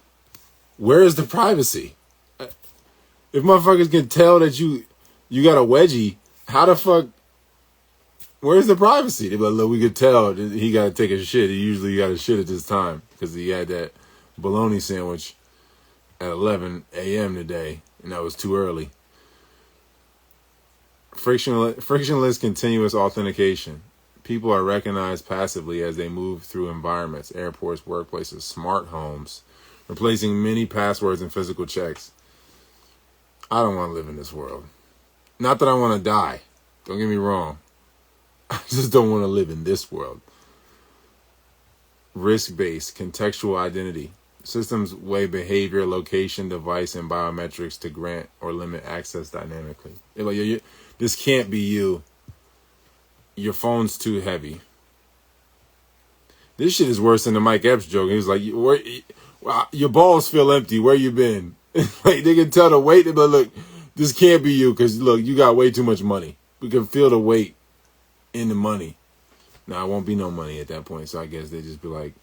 Where is the privacy? If motherfuckers can tell that you got a wedgie, how the fuck? Where's the privacy? They're like, look, we could tell he got to take a shit. He usually got a shit at this time because he had that bologna sandwich at 11 a.m. today, and that was too early. Frictionless continuous authentication. People are recognized passively as they move through environments, airports, workplaces, smart homes, replacing many passwords and physical checks. I don't want to live in this world. Not that I want to die. Don't get me wrong. I just don't want to live in this world. Risk-based contextual identity. Systems weigh behavior, location, device, and biometrics to grant or limit access dynamically. They're like, this can't be you. Your phone's too heavy. This shit is worse than the Mike Epps joke. He was like, your balls feel empty. Where you been? Like, they can tell the weight, but look, this can't be you because, look, you got way too much money. We can feel the weight in the money. Now, it won't be no money at that point, so I guess they just be like,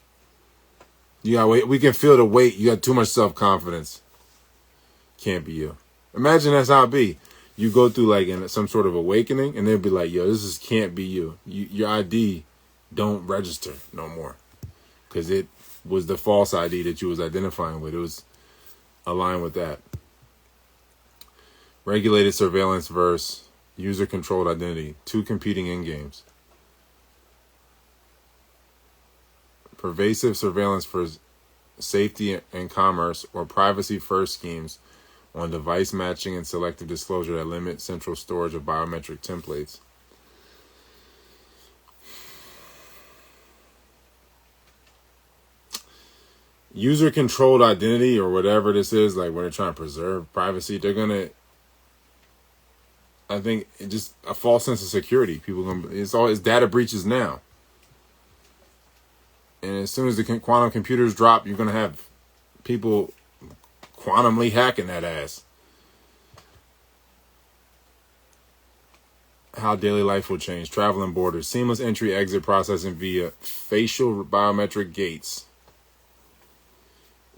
you got weight. We can feel the weight. You got too much self-confidence. Can't be you. Imagine that's how it be. You go through like some sort of awakening, and they'll be like, yo, this can't be you. Your ID don't register no more. Because it was the false ID that you was identifying with. It was aligned with that. Regulated surveillance versus user-controlled identity. Two competing endgames. Pervasive surveillance for safety and commerce, or privacy-first schemes on device matching and selective disclosure that limit central storage of biometric templates. User-controlled identity, or whatever this is, like when they're trying to preserve privacy, they're going to, I think, just a false sense of security. It's data breaches now. And as soon as the quantum computers drop, you're going to have people quantumly hacking that ass. How daily life will change. Travel and borders. Seamless entry-exit processing via facial biometric gates.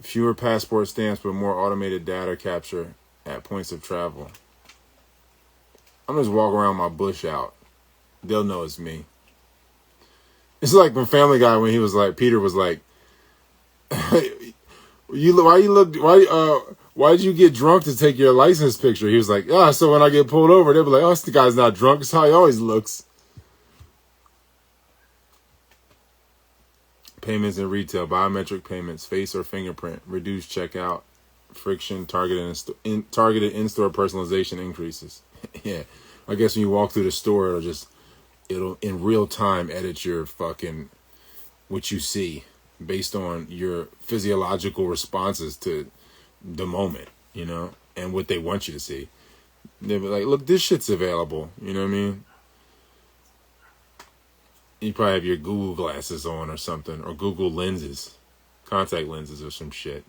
Fewer passport stamps, but more automated data capture at points of travel. I'm just walking around my bush out. They'll know it's me. It's like when Family Guy, when he was like, Peter was like, why why'd you get drunk to take your license picture? He was like, so when I get pulled over, they'll be like, this guy's not drunk. It's how he always looks. Payments in retail, biometric payments, face or fingerprint, reduced checkout, friction, targeted in-store personalization increases. Yeah, I guess when you walk through the store, it'll in real time edit your fucking, what you see based on your physiological responses to the moment, and what they want you to see. They'll be like, look, this shit's available. You know what I mean? You probably have your Google glasses on or something, or Google lenses, contact lenses or some shit.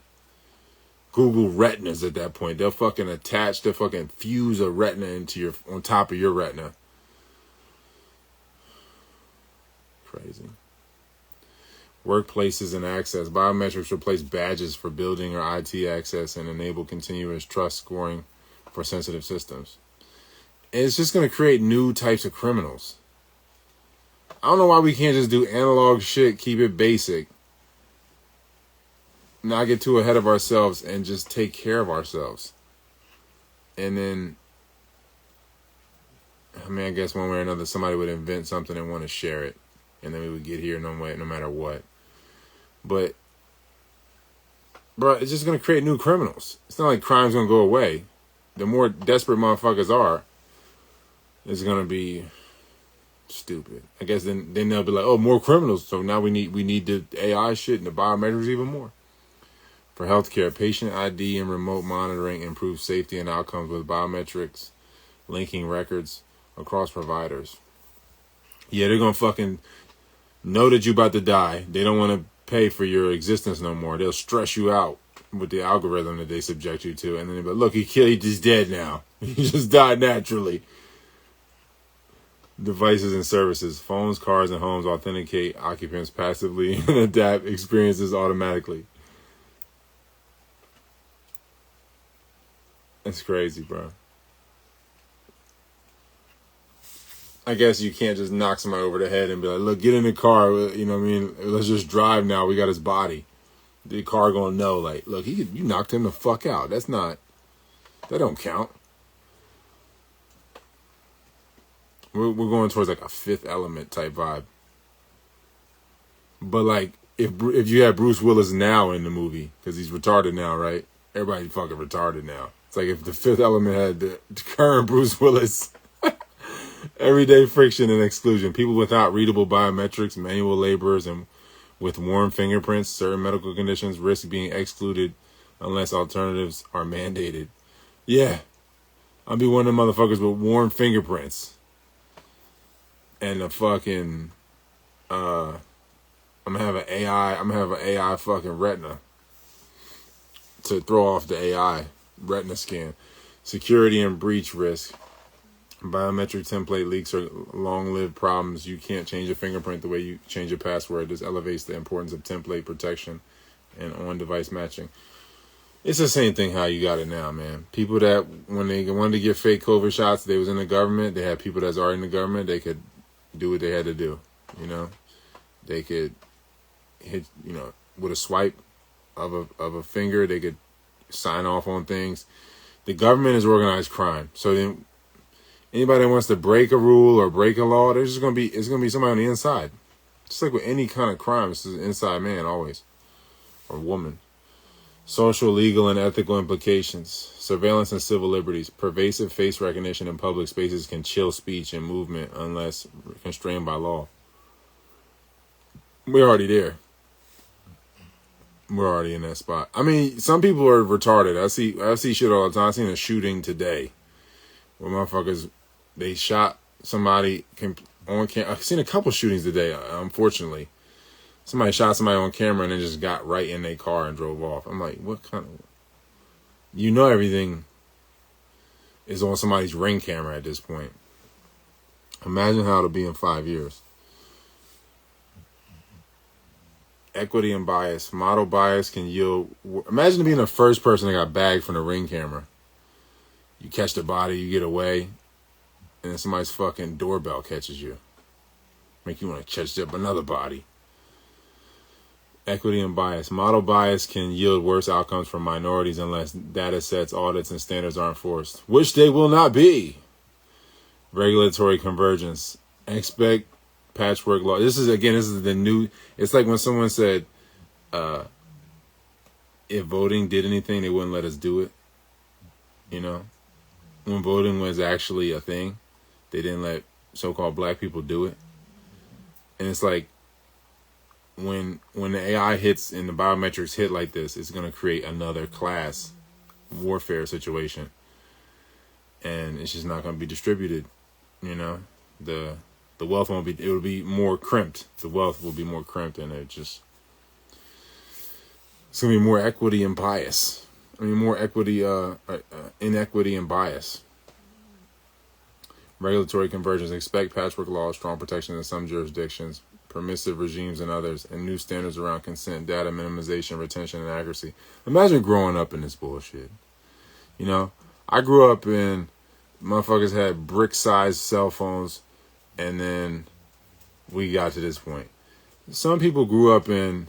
Google retinas at that point. They'll fucking fuse a retina on top of your retina. Crazy. Workplaces and access. Biometrics replace badges for building or IT access and enable continuous trust scoring for sensitive systems. And it's just going to create new types of criminals. I don't know why we can't just do analog shit, keep it basic, not get too ahead of ourselves and just take care of ourselves. And then, I guess one way or another, somebody would invent something and want to share it. And then we would get here no matter what. But, bro, it's just going to create new criminals. It's not like crime's going to go away. The more desperate motherfuckers are, it's going to be stupid. I guess then they'll be like, more criminals. So now we need the AI shit and the biometrics even more. For healthcare, patient ID and remote monitoring improves safety and outcomes with biometrics, linking records across providers. Yeah, they're going to fucking know that you're about to die. They don't want to pay for your existence no more. They'll stress you out with the algorithm that they subject you to. And then they'll be like, look, he's dead now. He just died naturally. Devices and services. Phones, cars, and homes authenticate occupants passively and adapt experiences automatically. That's crazy, bro. I guess you can't just knock somebody over the head and be like, look, get in the car. You know what I mean? Let's just drive now. We got his body. The car gonna know, like, look, you knocked him the fuck out. That don't count. We're going towards like a Fifth Element type vibe. But like, if you had Bruce Willis now in the movie, because he's retarded now, right? Everybody's fucking retarded now. It's like if the Fifth Element had the current Bruce Willis. Everyday friction and exclusion. People without readable biometrics, manual laborers, and with warm fingerprints, certain medical conditions risk being excluded unless alternatives are mandated. Yeah. I'll be one of them motherfuckers with warm fingerprints. And the fucking I'm gonna have an AI fucking retina to throw off the AI retina scan. Security and breach risk. Biometric template leaks are long-lived problems. You can't change a fingerprint the way you change a password. This elevates the importance of template protection and on-device matching. It's the same thing how you got it now, man. People that, when they wanted to get fake COVID shots, they was in the government. They had people that's already in the government. They could do what they had to do, They could hit, with a swipe of a finger, they could sign off on things. The government is organized crime. So then anybody that wants to break a rule or break a law, it's gonna be somebody on the inside. Just like with any kind of crime, it's an inside man always, or woman. Social, legal, and ethical implications. Surveillance and civil liberties. Pervasive face recognition in public spaces can chill speech and movement unless constrained by law. We're already there. We're already in that spot. I mean, some people are retarded. I see shit all the time. I seen a shooting today where motherfuckers, they shot somebody on camera. I've seen a couple shootings today, unfortunately. Somebody shot somebody on camera and then just got right in their car and drove off. I'm like, what kind of... everything is on somebody's Ring camera at this point. Imagine how it'll be in 5 years. Equity and bias. Model bias can yield... Imagine being the first person that got bagged from the Ring camera. You catch the body, you get away, and then somebody's fucking doorbell catches you. Make you want to catch up another body. Equity and bias. Model bias can yield worse outcomes for minorities unless data sets, audits, and standards are enforced, which they will not be. Regulatory convergence. Expect patchwork law. This is the new. It's like when someone said, if voting did anything, they wouldn't let us do it. You know, when voting was actually a thing, they didn't let so-called black people do it. And it's like, when the AI hits and the biometrics hit like this, it's going to create another class warfare situation. And it's just not going to be distributed. You know, the wealth won't be, it will be more crimped. The wealth will be more crimped, and it's going to be more equity and bias. More equity, inequity and bias. Regulatory convergence. Expect patchwork laws, strong protection in some jurisdictions, permissive regimes in others, and new standards around consent, data minimization, retention, and accuracy. Imagine growing up in this bullshit. You know, I grew up in, motherfuckers had brick-sized cell phones, and then we got to this point. Some people grew up in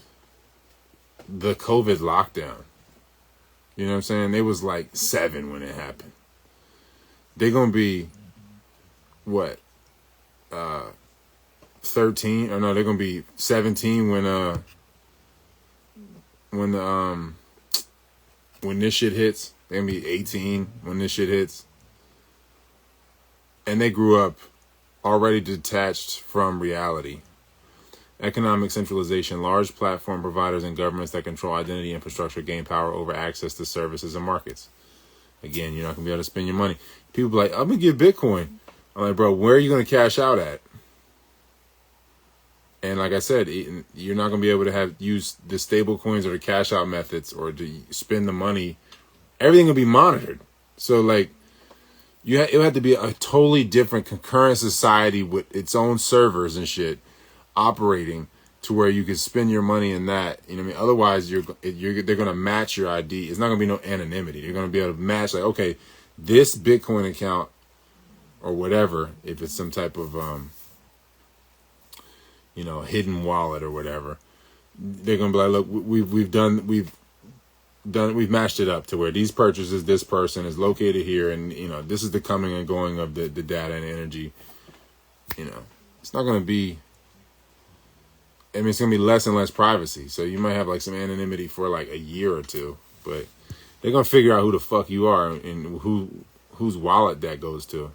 the COVID lockdown. You know what I'm saying? They was like 7 when it happened. They're going to be, what, 13? Or no, they're going to be 17 when this shit hits. They're going to be 18 when this shit hits. And they grew up already detached from reality. Economic centralization. Large platform providers and governments that control identity infrastructure gain power over access to services and markets. Again, you're not going to be able to spend your money. People be like, I'm going to give Bitcoin. I'm like, bro, where are you going to cash out at? And like I said, you're not going to be able to use the stable coins or the cash out methods or to spend the money. Everything will be monitored. So like, it would have to be a totally different concurrent society with its own servers and shit operating to where you could spend your money in that. You know what I mean? Otherwise, they're going to match your ID. It's not going to be no anonymity. You're going to be able to match, like, okay, this Bitcoin account or whatever, if it's some type of, hidden wallet or whatever, they're going to be like, look, we've matched it up to where these purchases, this person is located here, and this is the coming and going of the data and energy. It's not going to be, it's going to be less and less privacy. So you might have like some anonymity for like a year or two, but they're going to figure out who the fuck you are and whose wallet that goes to.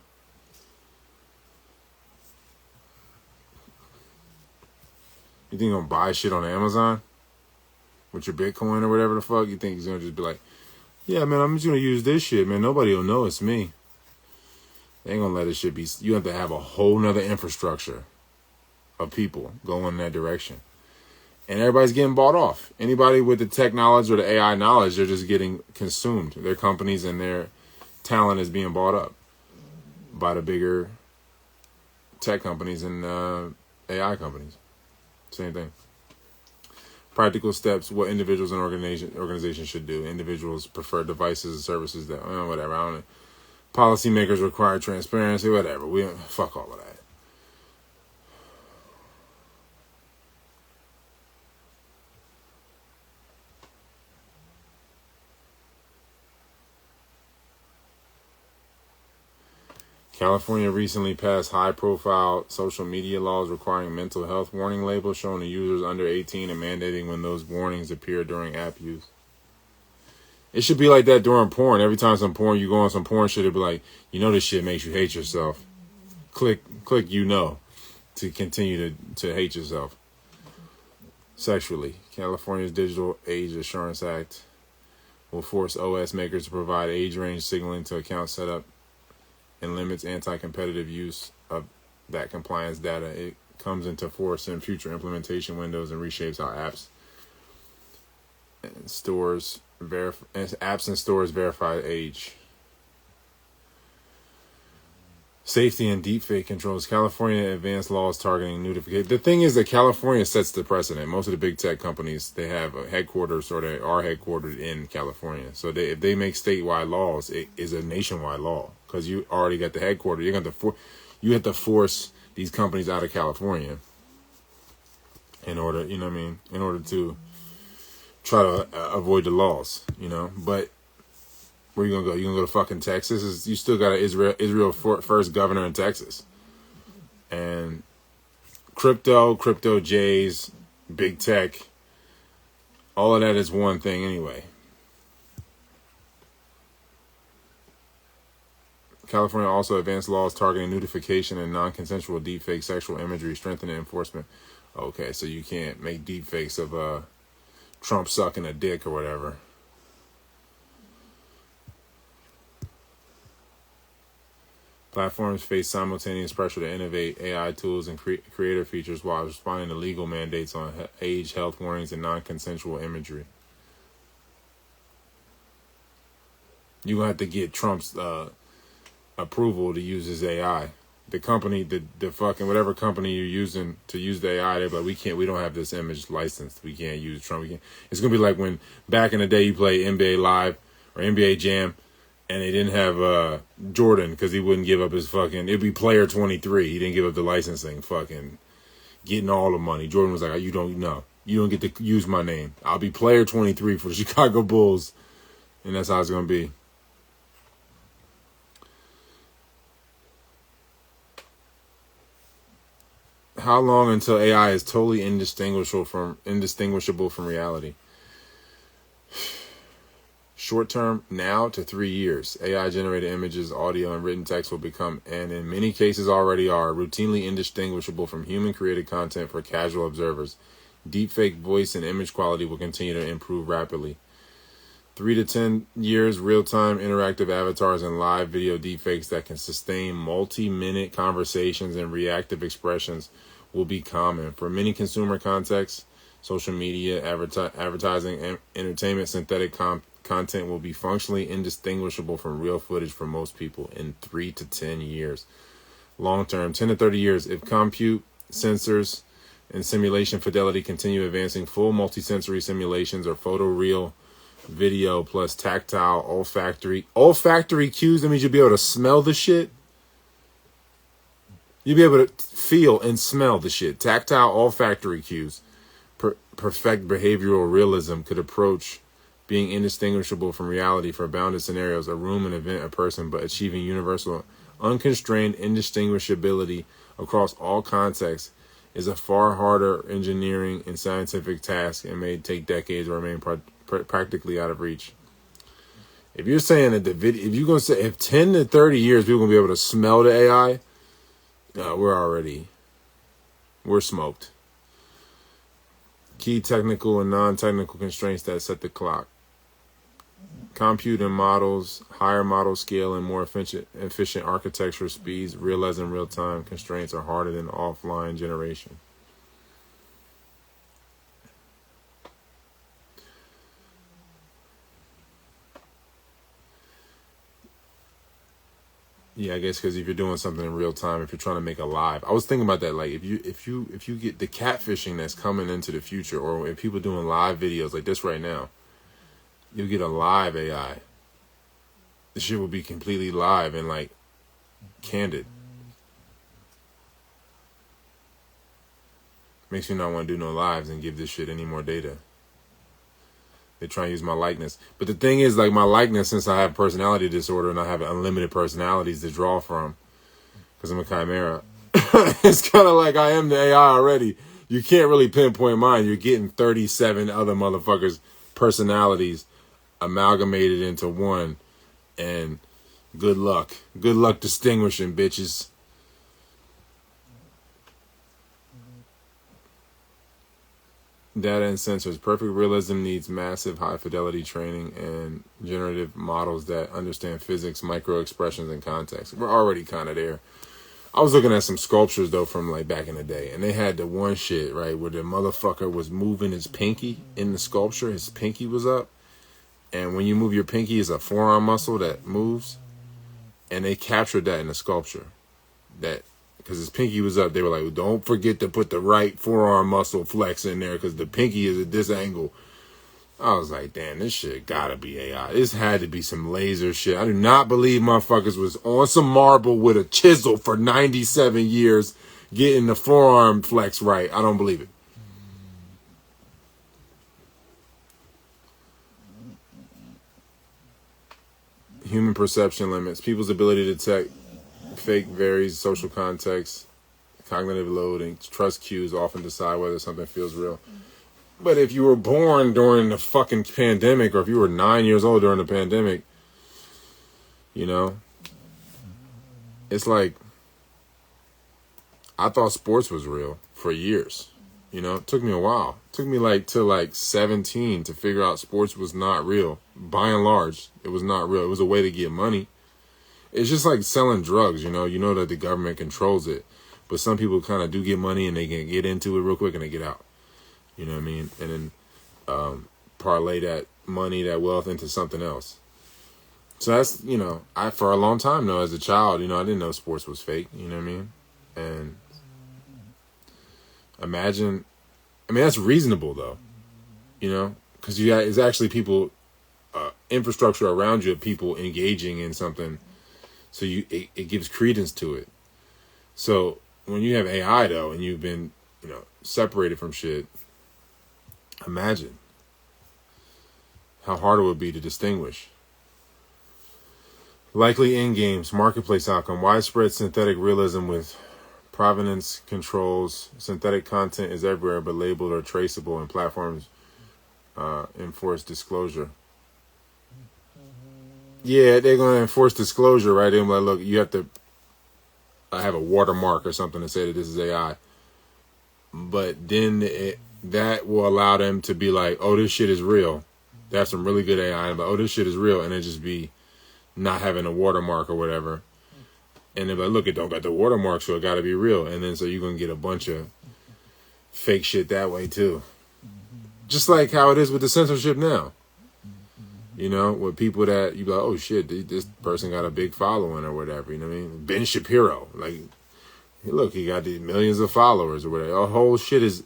You think you're going to buy shit on Amazon with your Bitcoin or whatever the fuck? You think he's going to just be like, yeah, man, I'm just going to use this shit, man. Nobody will know it's me. They ain't going to let this shit be. You have to have a whole nother infrastructure of people going in that direction. And everybody's getting bought off. Anybody with the tech knowledge or the AI knowledge, they're just getting consumed. Their companies and their talent is being bought up by the bigger tech companies and AI companies. Same thing. Practical steps, what individuals and organizations should do. Individuals prefer devices and services that, whatever. I don't know. Policymakers require transparency, whatever. Fuck all of that. California recently passed high-profile social media laws requiring mental health warning labels shown to users under 18 and mandating when those warnings appear during app use. It should be like that during porn. Every time you go on some porn shit, it'll be like, this shit makes you hate yourself. Click, to continue to hate yourself. Sexually. California's Digital Age Assurance Act will force OS makers to provide age range signaling to account setup and limits anti-competitive use of that compliance data. It comes into force in future implementation windows and reshapes how apps and stores verify age. Safety and deepfake controls. California advanced laws targeting notification. The thing is that California sets the precedent. Most of the big tech companies, they have a headquarters or they are headquartered in California. So if they make statewide laws, it is a nationwide law because you already got the headquarters. You have to force these companies out of California in order, in order to try to avoid the laws, you know. But where you gonna go? You gonna go to fucking Texas? You still got an Israel first governor in Texas, and crypto J's, big tech, all of that is one thing anyway. California also advanced laws targeting nudification and non-consensual deepfake sexual imagery, strengthening enforcement. Okay, so you can't make deepfakes of Trump sucking a dick or whatever. Platforms face simultaneous pressure to innovate AI tools and creator features while responding to legal mandates on age, health warnings, and non-consensual imagery. You're going to have to get Trump's approval to use his AI. The company, the fucking whatever company you're using to use the AI, they're like, we don't have this image licensed. We can't use Trump. It's going to be like when back in the day you play NBA Live or NBA Jam, and they didn't have Jordan because he wouldn't give up his fucking... It'd be player 23. He didn't give up the licensing. Fucking getting all the money. Jordan was like, you don't know. You don't get to use my name. I'll be player 23 for the Chicago Bulls. And that's how it's going to be. How long until AI is totally indistinguishable from reality? Short term, now to 3 years. AI-generated images, audio, and written text will become, and in many cases already are, routinely indistinguishable from human-created content for casual observers. Deepfake voice and image quality will continue to improve rapidly. 3 to 10 years, real-time interactive avatars and live video deepfakes that can sustain multi-minute conversations and reactive expressions will be common. For many consumer contexts, social media, advertising, and entertainment, synthetic content will be functionally indistinguishable from real footage for most people in 3 to 10 years. Long-term, 10 to 30 years, if compute, sensors, and simulation fidelity continue advancing, full multisensory simulations or photoreal video plus tactile olfactory cues. That means you'll be able to smell the shit. You'll be able to feel and smell the shit. Tactile olfactory cues. Perfect behavioral realism could approach being indistinguishable from reality for bounded scenarios, a room, an event, a person, but achieving universal, unconstrained indistinguishability across all contexts is a far harder engineering and scientific task and may take decades or remain practically out of reach. If you're saying that if you're going to say if 10 to 30 years people are going to be able to smell the AI, we're smoked. Key technical and non-technical constraints that set the clock. Compute and models, higher model scale and more efficient architecture speeds, realism, real-time constraints are harder than offline generation. Yeah, I guess because if you're doing something in real time, if you're trying to make a live, I was thinking about that. Like if you get the catfishing that's coming into the future, or if people doing live videos like this right now, you'll get a live AI. The shit will be completely live and like candid. Makes me not want to do no lives and give this shit any more data. They try and use my likeness. But the thing is, like, my likeness, since I have personality disorder and I have unlimited personalities to draw from, because I'm a chimera, it's kind of like I am the AI already. You can't really pinpoint mine. You're getting 37 other motherfuckers' personalities amalgamated into one. And good luck. Good luck distinguishing, bitches. Data and sensors. Perfect realism needs massive high-fidelity training and generative models that understand physics, micro-expressions, and context. We're already kind of there. I was looking at some sculptures, though, from, like, back in the day. And they had the one shit, right, where the motherfucker was moving his pinky in the sculpture. His pinky was up. And when you move your pinky, it's a forearm muscle that moves. And they captured that in the sculpture. That... because his pinky was up, they were like, don't forget to put the right forearm muscle flex in there because the pinky is at this angle. I was like, damn, this shit gotta be AI. This had to be some laser shit. I do not believe motherfuckers was on some marble with a chisel for 97 years getting the forearm flex right. I don't believe it. human perception limits. People's ability to detect fake varies social context, cognitive loading, trust cues often decide whether something feels real. But if you were born during the fucking pandemic, or if you were 9 years old during the pandemic, you know, it's like, I thought sports was real for years. You know, it took me a while. It took me till 17 to figure out sports was not real. By and large, it was not real. It was a way to get money. It's just like selling drugs, you know that the government controls it. But some people kind of do get money and they can get into it real quick and they get out. You know what I mean? And then parlay that money, that wealth into something else. So that's, I, for a long time, though, as a child, I didn't know sports was fake. You know what I mean? And imagine, that's reasonable, though, because it's actually people, infrastructure around you of people engaging in something. So it gives credence to it. So when you have AI, though, and you've been, separated from shit, imagine how hard it would be to distinguish. Likely in-games, marketplace outcome, widespread synthetic realism with provenance controls. Synthetic content is everywhere but labeled or traceable, and platforms enforce disclosure. Yeah, they're going to enforce disclosure, right? They're like, look, you have to have a watermark or something to say that this is AI. But then that will allow them to be like, oh, this shit is real. They have some really good AI, but oh, this shit is real. And it just be not having a watermark or whatever. And they're like, look, it don't got the watermark, so it got to be real. And then so you're going to get a bunch of fake shit that way too. Just like how it is with the censorship now. With people that you be like, oh shit, this person got a big following or whatever. You know what I mean? Ben Shapiro, like, look, he got these millions of followers or whatever. The whole shit is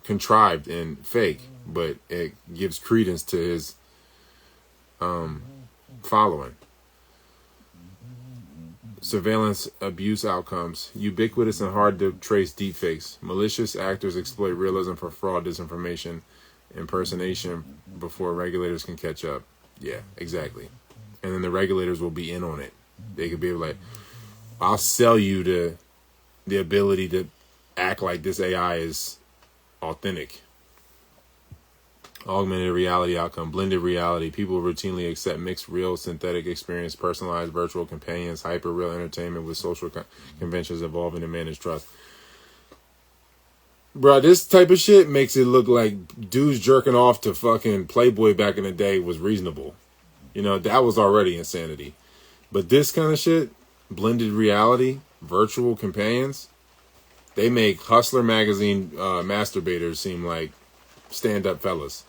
contrived and fake, but it gives credence to his following. Surveillance abuse outcomes. Ubiquitous and hard to trace deepfakes. Malicious actors exploit realism for fraud, disinformation, impersonation before regulators can catch up. Yeah, exactly. And then the regulators will be in on it. They could be like, I'll sell you the ability to act like this AI is authentic. Augmented reality outcome, blended reality. People routinely accept mixed real synthetic experience, personalized virtual companions, hyper real entertainment with social conventions evolving to manage trust. Bro, this type of shit makes it look like dudes jerking off to fucking Playboy back in the day was reasonable. That was already insanity. But this kind of shit, blended reality, virtual companions, they make Hustler magazine masturbators seem like stand-up fellas.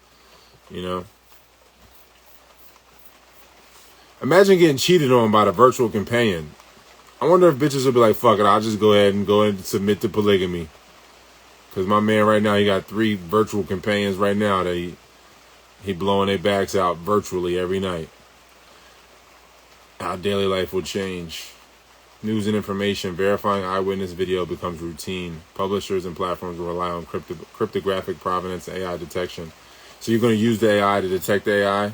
Imagine getting cheated on by the virtual companion. I wonder if bitches will be like, fuck it, I'll just go ahead and submit to polygamy. Because my man right now, he got 3 virtual companions right now that he blowing their backs out virtually every night. How daily life will change. News and information, verifying eyewitness video becomes routine. Publishers and platforms will rely on cryptographic provenance and AI detection. So you're going to use the AI to detect the AI?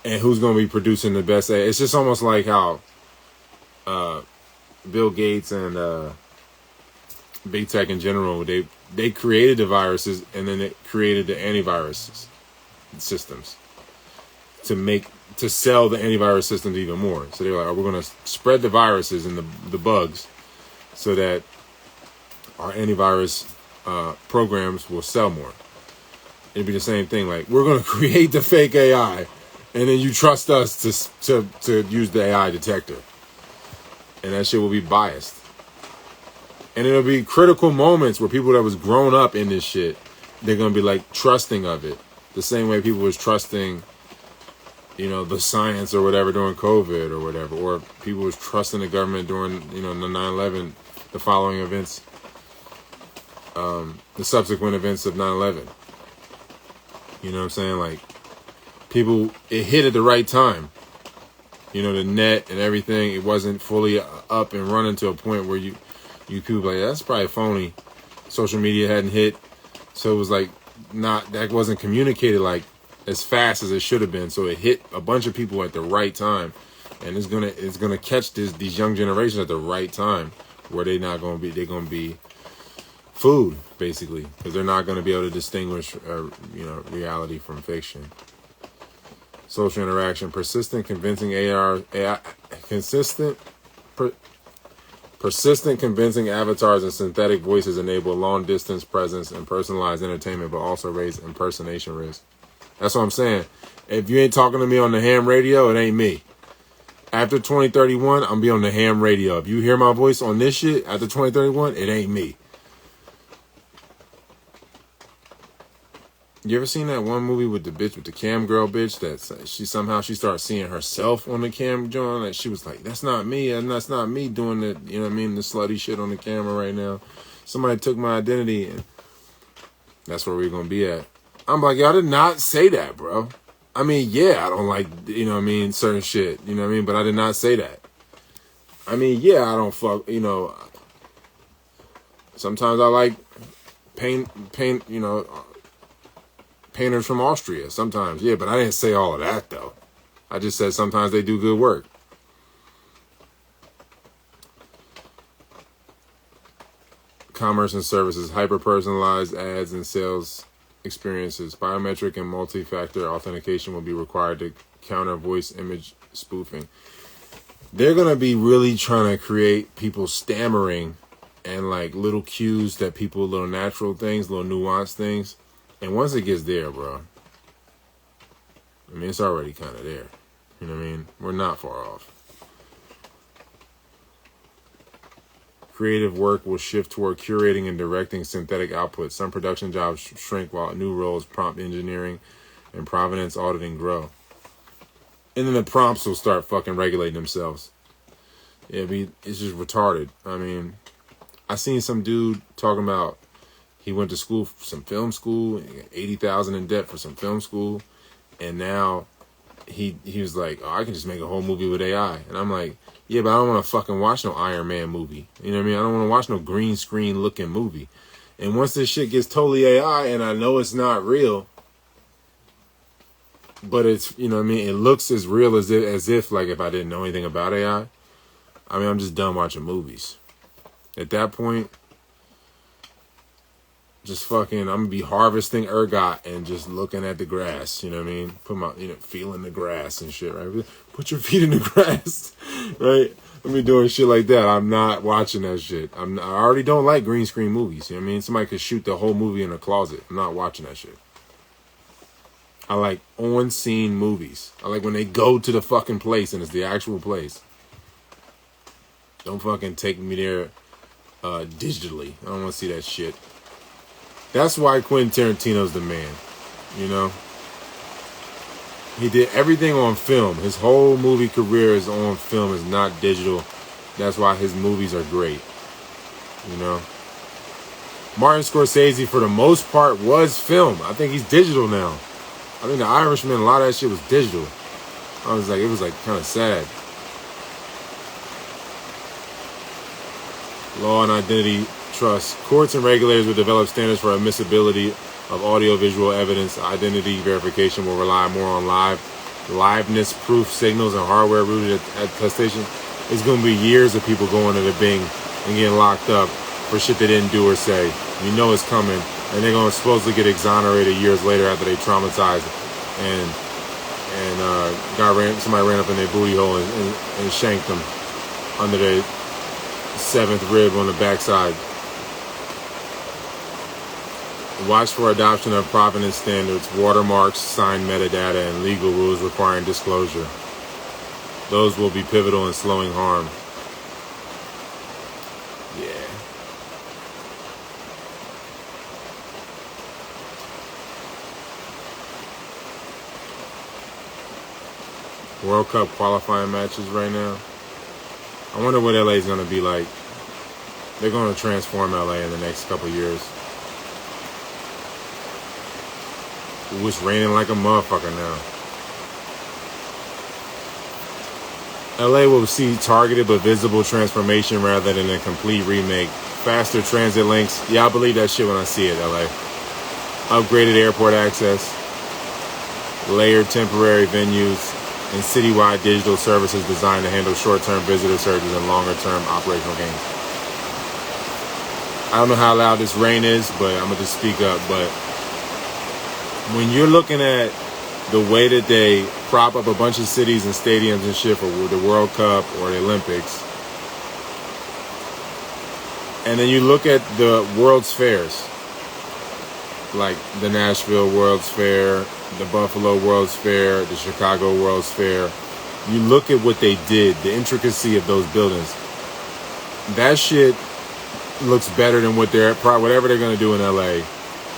And who's going to be producing the best AI? It's just almost like how Bill Gates and big tech in general, they created the viruses and then they created the antivirus systems to sell the antivirus systems even more. So they're like, oh, we're going to spread the viruses and the bugs so that our antivirus programs will sell more. It'd be the same thing. Like, we're going to create the fake AI and then you trust us to use the AI detector. And that shit will be biased. And it'll be critical moments where people that was grown up in this shit, they're going to be like trusting of it. The same way people was trusting, the science or whatever during COVID or whatever. Or people was trusting the government during, the 9/11, the following events, the subsequent events of 9/11. You know what I'm saying? Like, people, it hit at the right time. The net and everything, it wasn't fully up and running to a point where you people like, that's probably phony. Social media hadn't hit. So it was like, that wasn't communicated like as fast as it should have been. So it hit a bunch of people at the right time, and it's gonna catch these young generations at the right time, where they're gonna be food, basically, because they're not gonna be able to distinguish reality from fiction. Social interaction, persistent, convincing persistent, convincing avatars and synthetic voices enable long-distance presence and personalized entertainment, but also raise impersonation risk. That's what I'm saying. If you ain't talking to me on the ham radio, it ain't me. After 2031, I'm be on the ham radio. If you hear my voice on this shit after 2031, it ain't me. You ever seen that one movie with the bitch, with the cam girl bitch, that she started seeing herself on the cam, John? Like, she was like, that's not me, and that's not me doing the, you know what I mean, the slutty shit on the camera right now. Somebody took my identity, and that's where we're gonna be at. I'm like, y'all did not say that, bro. I mean, yeah, I don't like, you know what I mean, certain shit, you know what I mean, but I did not say that. I mean, yeah, I don't fuck, you know, sometimes I like paint, you know, painters from Austria sometimes, yeah, but I didn't say all of that though. I just said sometimes they do good work. Commerce and services, hyper-personalized ads and sales experiences. Biometric and multi-factor authentication will be required to counter voice image spoofing. They're going to be really trying to create people stammering and like little cues that people, little natural things, little nuanced things. And once it gets there, bro, I mean, it's already kind of there. You know what I mean? We're not far off. Creative work will shift toward curating and directing synthetic output. Some production jobs shrink while new roles, prompt engineering and provenance auditing, grow. And then the prompts will start fucking regulating themselves. Yeah, it's just retarded. I mean, I seen some dude talking about he went to school, some film school, $80,000 in debt for some film school, and now he was like, oh, I can just make a whole movie with AI. And I'm like, yeah, but I don't want to fucking watch no Iron Man movie. You know what I mean? I don't want to watch no green screen looking movie. And once this shit gets totally AI, and I know it's not real, but it's, you know what I mean, it looks as real as if like if I didn't know anything about AI. I mean, I'm just done watching movies. At that point, just fucking, I'm gonna be harvesting ergot and just looking at the grass, you know what I mean? Put my, you know, feeling the grass and shit, right? Put your feet in the grass, right? I'm be doing shit like that. I'm not watching that shit. I already don't like green screen movies, you know what I mean? Somebody could shoot the whole movie in a closet. I'm not watching that shit. I like on-scene movies. I like when they go to the fucking place and it's the actual place. Don't fucking take me there digitally. I don't want to see that shit. That's why Quentin Tarantino's the man, you know? He did everything on film. His whole movie career is on film, is not digital. That's why his movies are great, you know? Martin Scorsese, for the most part, was film. I think he's digital now. I think The Irishman, a lot of that shit was digital. It was like kind of sad. Law and identity trust. Courts and regulators will develop standards for admissibility of audiovisual evidence. Identity verification will rely more on liveness proof signals and hardware rooted attestation. It's going to be years of people going to the Bing and getting locked up for shit they didn't do or say. You know it's coming, and they're going to supposedly get exonerated years later after they traumatized and somebody ran up in their booty hole and shanked them under their seventh rib on the backside. Watch for adoption of provenance standards, watermarks, signed metadata, and legal rules requiring disclosure. Those will be pivotal in slowing harm. Yeah. World Cup qualifying matches right now. I wonder what LA is going to be like. They're going to transform LA in the next couple years. Ooh, it's raining like a motherfucker now. LA will see targeted but visible transformation rather than a complete remake. Faster transit links. Yeah, I believe that shit when I see it, LA. Upgraded airport access. layered temporary venues, and citywide digital services designed to handle short-term visitor surges and longer-term operational gains. I don't know how loud this rain is, but I'm going to just speak up. But when you're looking at the way that they prop up a bunch of cities and stadiums and shit for the World Cup or the Olympics, and then you look at the World's Fairs, like the Nashville World's Fair, the Buffalo World's Fair, the Chicago World's Fair, you look at what they did, the intricacy of those buildings. That shit looks better than whatever they're going to do in LA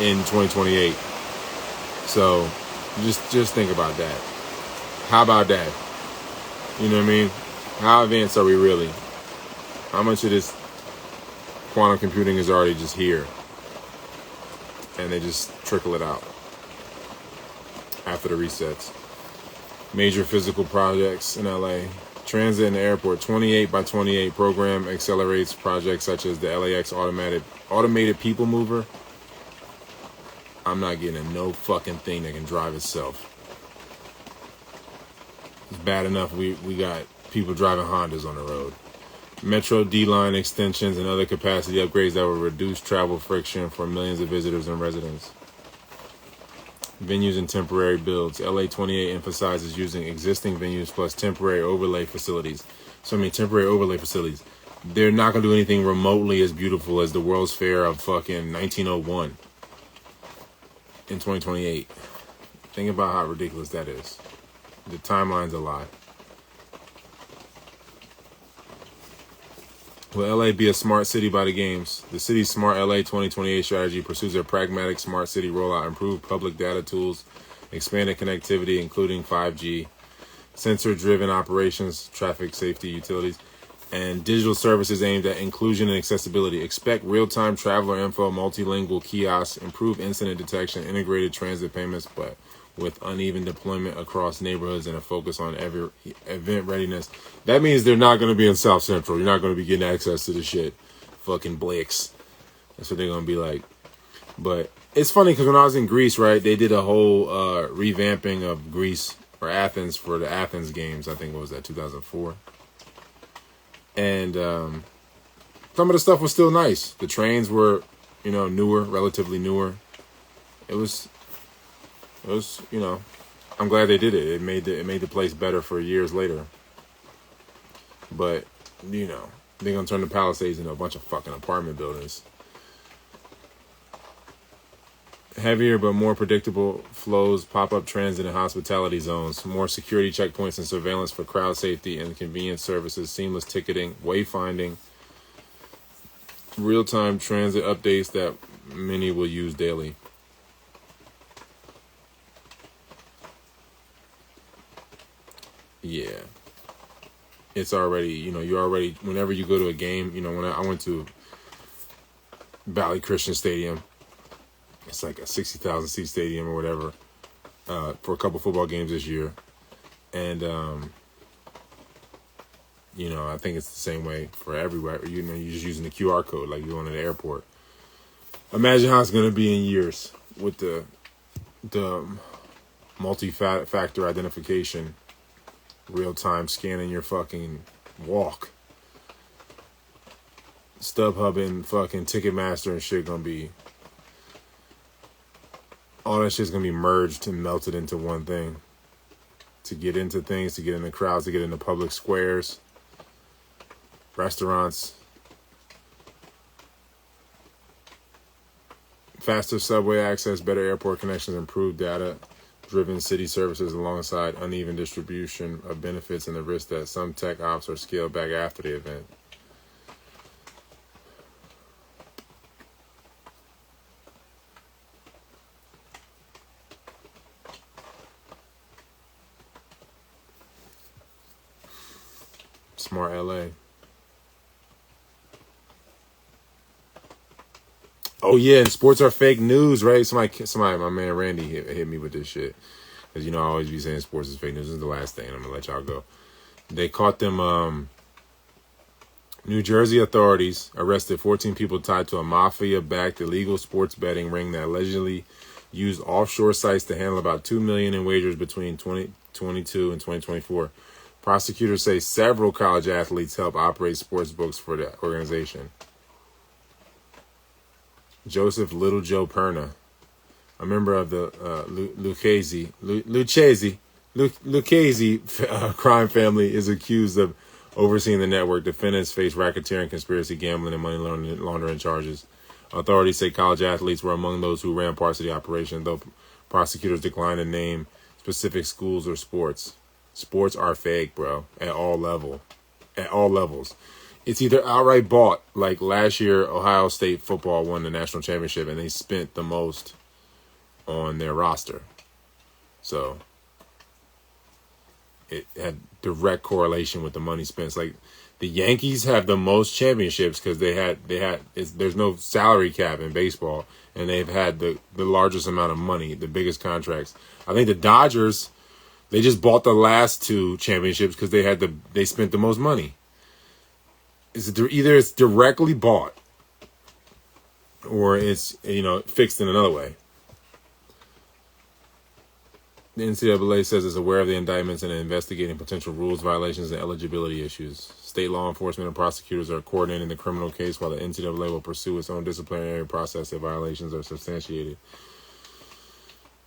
in 2028. So just think about that. How about that? You know what I mean? How advanced are we really? How much of this quantum computing is already just here? And they just trickle it out after the resets. Major physical projects in LA. Transit and the airport. 28 by 28 program accelerates projects such as the LAX automated people mover. I'm not getting no fucking thing that can drive itself. It's bad enough we got people driving Hondas on the road. Metro D-line extensions and other capacity upgrades that will reduce travel friction for millions of visitors and residents. Venues and temporary builds. LA 28 emphasizes using existing venues plus temporary overlay facilities. So, I mean, temporary overlay facilities. They're not going to do anything remotely as beautiful as the World's Fair of fucking 1901 in 2028. Think about how ridiculous that is. The timeline's a lie. Will LA be a smart city by the games? The city's Smart LA 2028 strategy pursues a pragmatic smart city rollout, improved public data tools, expanded connectivity, including 5G, sensor-driven operations, traffic safety, utilities, and digital services aimed at inclusion and accessibility. Expect real-time traveler info, multilingual kiosks, improved incident detection, integrated transit payments, but with uneven deployment across neighborhoods and a focus on every event readiness. That means they're not going to be in South Central. You're not going to be getting access to the shit. Fucking Blix. That's what they're going to be like. But it's funny because when I was in Greece, right, they did a whole revamping of Greece or Athens for the Athens games. I think, what was that, 2004? And some of the stuff was still nice. The trains were, newer, relatively newer. It was, I'm glad they did it. It made the place better for years later. But, they're going to turn the Palisades into a bunch of fucking apartment buildings. Heavier but more predictable flows, pop-up transit and hospitality zones, more security checkpoints and surveillance for crowd safety and convenience services, seamless ticketing, wayfinding, real-time transit updates that many will use daily. Yeah. It's already, whenever you go to a game, when I went to Valley Christian Stadium, it's like a 60,000 seat stadium or whatever, for a couple football games this year. And, I think it's the same way for everywhere. You're just using the QR code like you're going to the airport. Imagine how it's going to be in years with the multi-factor identification, real-time scanning your fucking walk. StubHub and fucking Ticketmaster and shit gonna be... all that shit's gonna be merged and melted into one thing. To get into things, to get in the crowds, to get into public squares, restaurants. Faster subway access, better airport connections, improved data-driven city services alongside uneven distribution of benefits and the risk that some tech ops are scaled back after the event. Smart LA. Oh yeah, and sports are fake news, right? Somebody, my man Randy hit me with this shit. Because, I always be saying sports is fake news. This is the last thing, and I'm going to let y'all go. They caught them, New Jersey authorities arrested 14 people tied to a mafia-backed illegal sports betting ring that allegedly used offshore sites to handle about 2 million in wagers between 2022 and 2024. Prosecutors say several college athletes help operate sports books for the organization. Joseph Little Joe Perna, a member of the Lucchese crime family, is accused of overseeing the network. Defendants face racketeering, conspiracy, gambling, and money laundering charges. Authorities say college athletes were among those who ran parts of the operation, though prosecutors declined to name specific schools or sports. Sports are fake, bro, at all levels. It's either outright bought, like last year, Ohio State football won the national championship, and they spent the most on their roster. So it had direct correlation with the money spent. It's like the Yankees have the most championships because there's no salary cap in baseball, and they've had the largest amount of money, the biggest contracts. I think the Dodgers, they just bought the last 2 championships because they spent the most money. Either it's directly bought or it's fixed in another way. The NCAA says it's aware of the indictments and investigating potential rules violations and eligibility issues. State law enforcement and prosecutors are coordinating the criminal case while the NCAA will pursue its own disciplinary process if violations are substantiated.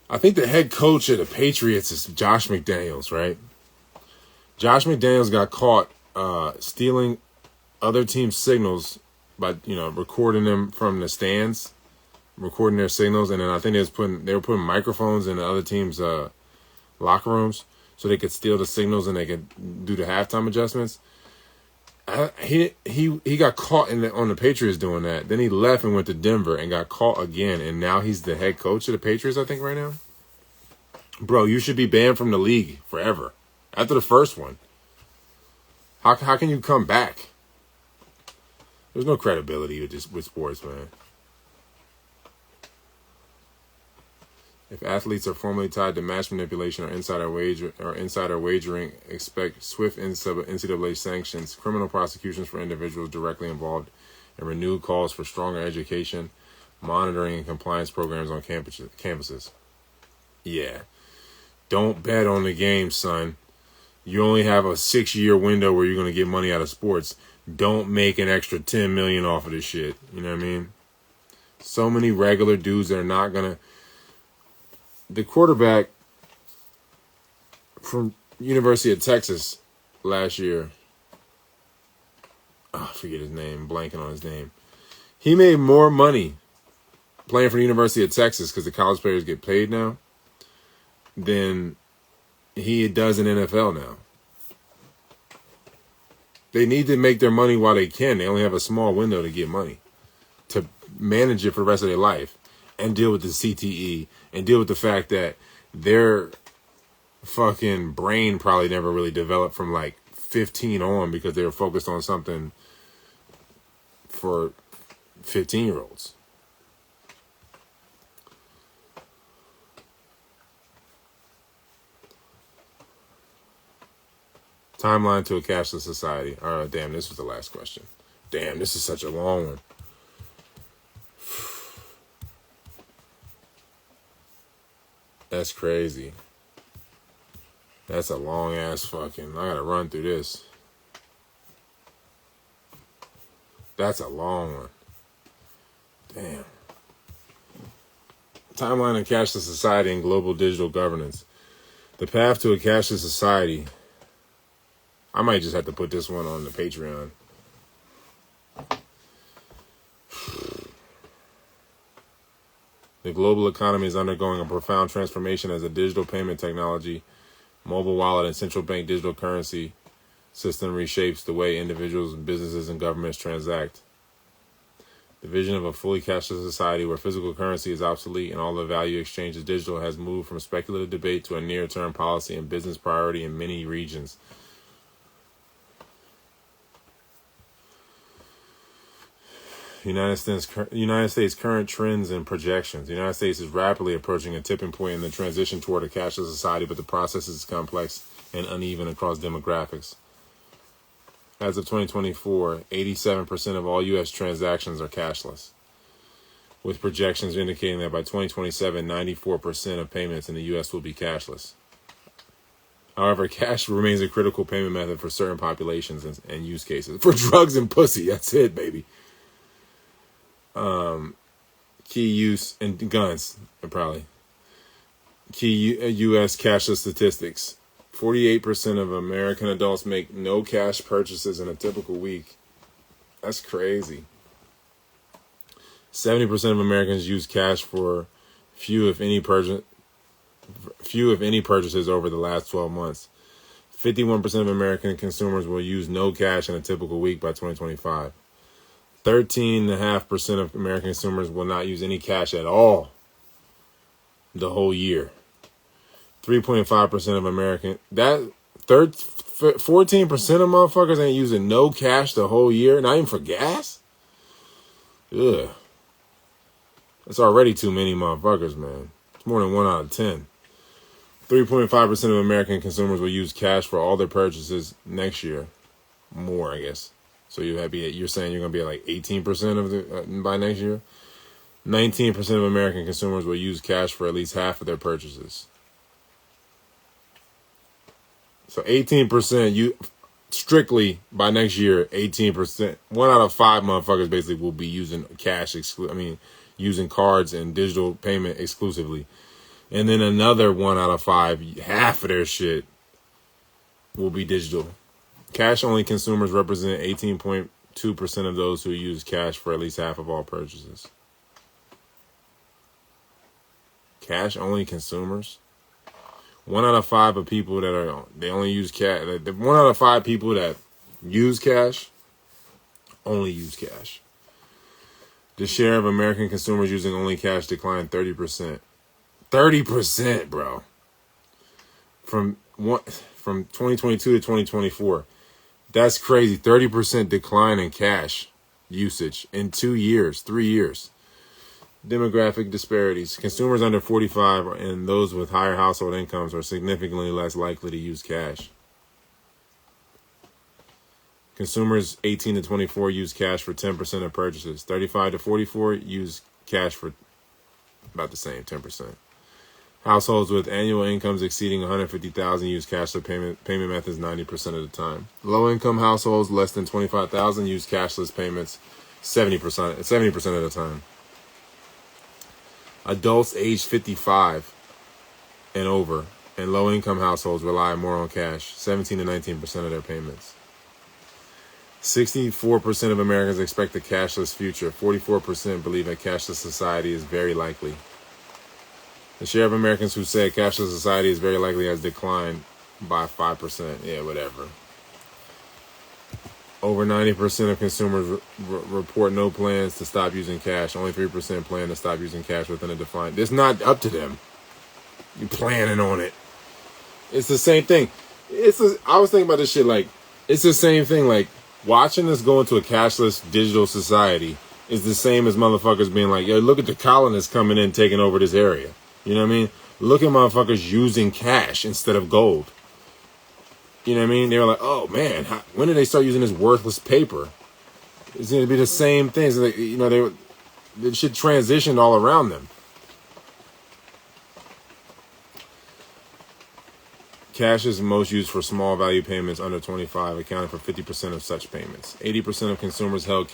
I think the head coach of the Patriots is Josh McDaniels, right? Josh McDaniels got caught stealing other teams' signals by recording them from the stands, recording their signals, and then I think they were putting microphones in the other teams' locker rooms so they could steal the signals and they could do the halftime adjustments. He got caught on the Patriots doing that. Then he left and went to Denver and got caught again, and now he's the head coach of the Patriots, I think, right now. Bro, you should be banned from the league forever after the first one. How can you come back? There's no credibility with sports, man. If athletes are formally tied to match manipulation or insider wagering, expect swift NCAA sanctions, criminal prosecutions for individuals directly involved, and renewed calls for stronger education, monitoring, and compliance programs on campuses. Yeah. Don't bet on the game, son. You only have a 6-year window where you're going to get money out of sports. Don't make an extra $10 million off of this shit. You know what I mean? So many regular dudes that are not going to... The quarterback from University of Texas last year, I forget his name, blanking on his name. He made more money playing for the University of Texas, because the college players get paid now, than he does in NFL now. They need to make their money while they can. They only have a small window to get money, to manage it for the rest of their life, and deal with the CTE, and deal with the fact that their fucking brain probably never really developed from like 15 on, because they were focused on something for 15-year-olds. Timeline to a cashless society. Damn, this was the last question. Damn, this is such a long one. That's crazy. That's a long ass fucking... I gotta run through this. That's a long one. Damn. Timeline of cashless society and global digital governance. The path to a cashless society. I might just have to put this one on the Patreon. The global economy is undergoing a profound transformation as a digital payment technology, mobile wallet, and central bank digital currency system reshapes the way individuals, businesses, and governments transact. The vision of a fully cashless society where physical currency is obsolete and all the value exchange is digital has moved from speculative debate to a near-term policy and business priority in many regions. United States current trends and projections. The United States is rapidly approaching a tipping point in the transition toward a cashless society, but the process is complex and uneven across demographics. As of 2024, 87% of all U.S. transactions are cashless. with projections indicating that by 2027, 94% of payments in the U.S. will be cashless. However, cash remains a critical payment method for certain populations and use cases. For drugs and pussy, that's it, baby. Key use and guns, probably. Key U.S. cashless statistics. 48% of American adults make no cash purchases in a typical week. That's crazy. 70% of Americans use cash for few if any purchases over the last 12 months. 51% of American consumers will use no cash in a typical week by 2025. 13.5% of American consumers will not use any cash at all the whole year. 3.5% of American 14% of motherfuckers ain't using no cash the whole year, not even for gas. Ugh, that's already too many motherfuckers, man. It's more than 1 out of 10. 3.5% of American consumers will use cash for all their purchases next year. More, I guess. So you're saying you're gonna be at like 18% of the by next year. 19% of American consumers will use cash for at least half of their purchases. So 18%, you strictly by next year, 18%. 1 out of 5 motherfuckers basically will be using cash using cards and digital payment exclusively. And then another 1 out of 5, half of their shit will be digital. Cash only consumers represent 18.2% of those who use cash for at least half of all purchases. Cash only consumers? 1 out of 5 of people that they only use cash. 1 out of 5 people that use cash only use cash. The share of American consumers using only cash declined 30%. 30%, bro. From 2022 to 2024. That's crazy. 30% decline in cash usage in 2 years, 3 years. Demographic disparities. Consumers under 45 and those with higher household incomes are significantly less likely to use cash. Consumers 18 to 24 use cash for 10% of purchases. 35 to 44 use cash for about the same, 10%. Households with annual incomes exceeding $150,000 use cashless payment methods 90% of the time. Low-income households less than $25,000 use cashless payments 70% of the time. Adults aged 55 and over and low-income households rely more on cash, 17 to 19% of their payments. 64% of Americans expect a cashless future. 44% believe a cashless society is very likely. The share of Americans who say a cashless society is very likely has declined by 5%. Yeah, whatever. Over 90% of consumers report no plans to stop using cash. Only 3% plan to stop using cash within a defined. It's not up to them. You're planning on it. It's the same thing. I was thinking about this shit like, it's the same thing. Like, watching us go into a cashless digital society is the same as motherfuckers being like, yo, look at the colonists coming in, taking over this area. You know what I mean? Look at motherfuckers using cash instead of gold. You know what I mean? They were like, oh, man, when did they start using this worthless paper? It's going to be the same things. So they should transition all around them. Cash is most used for small value payments under 25, accounting for 50% of such payments. 80% of consumers held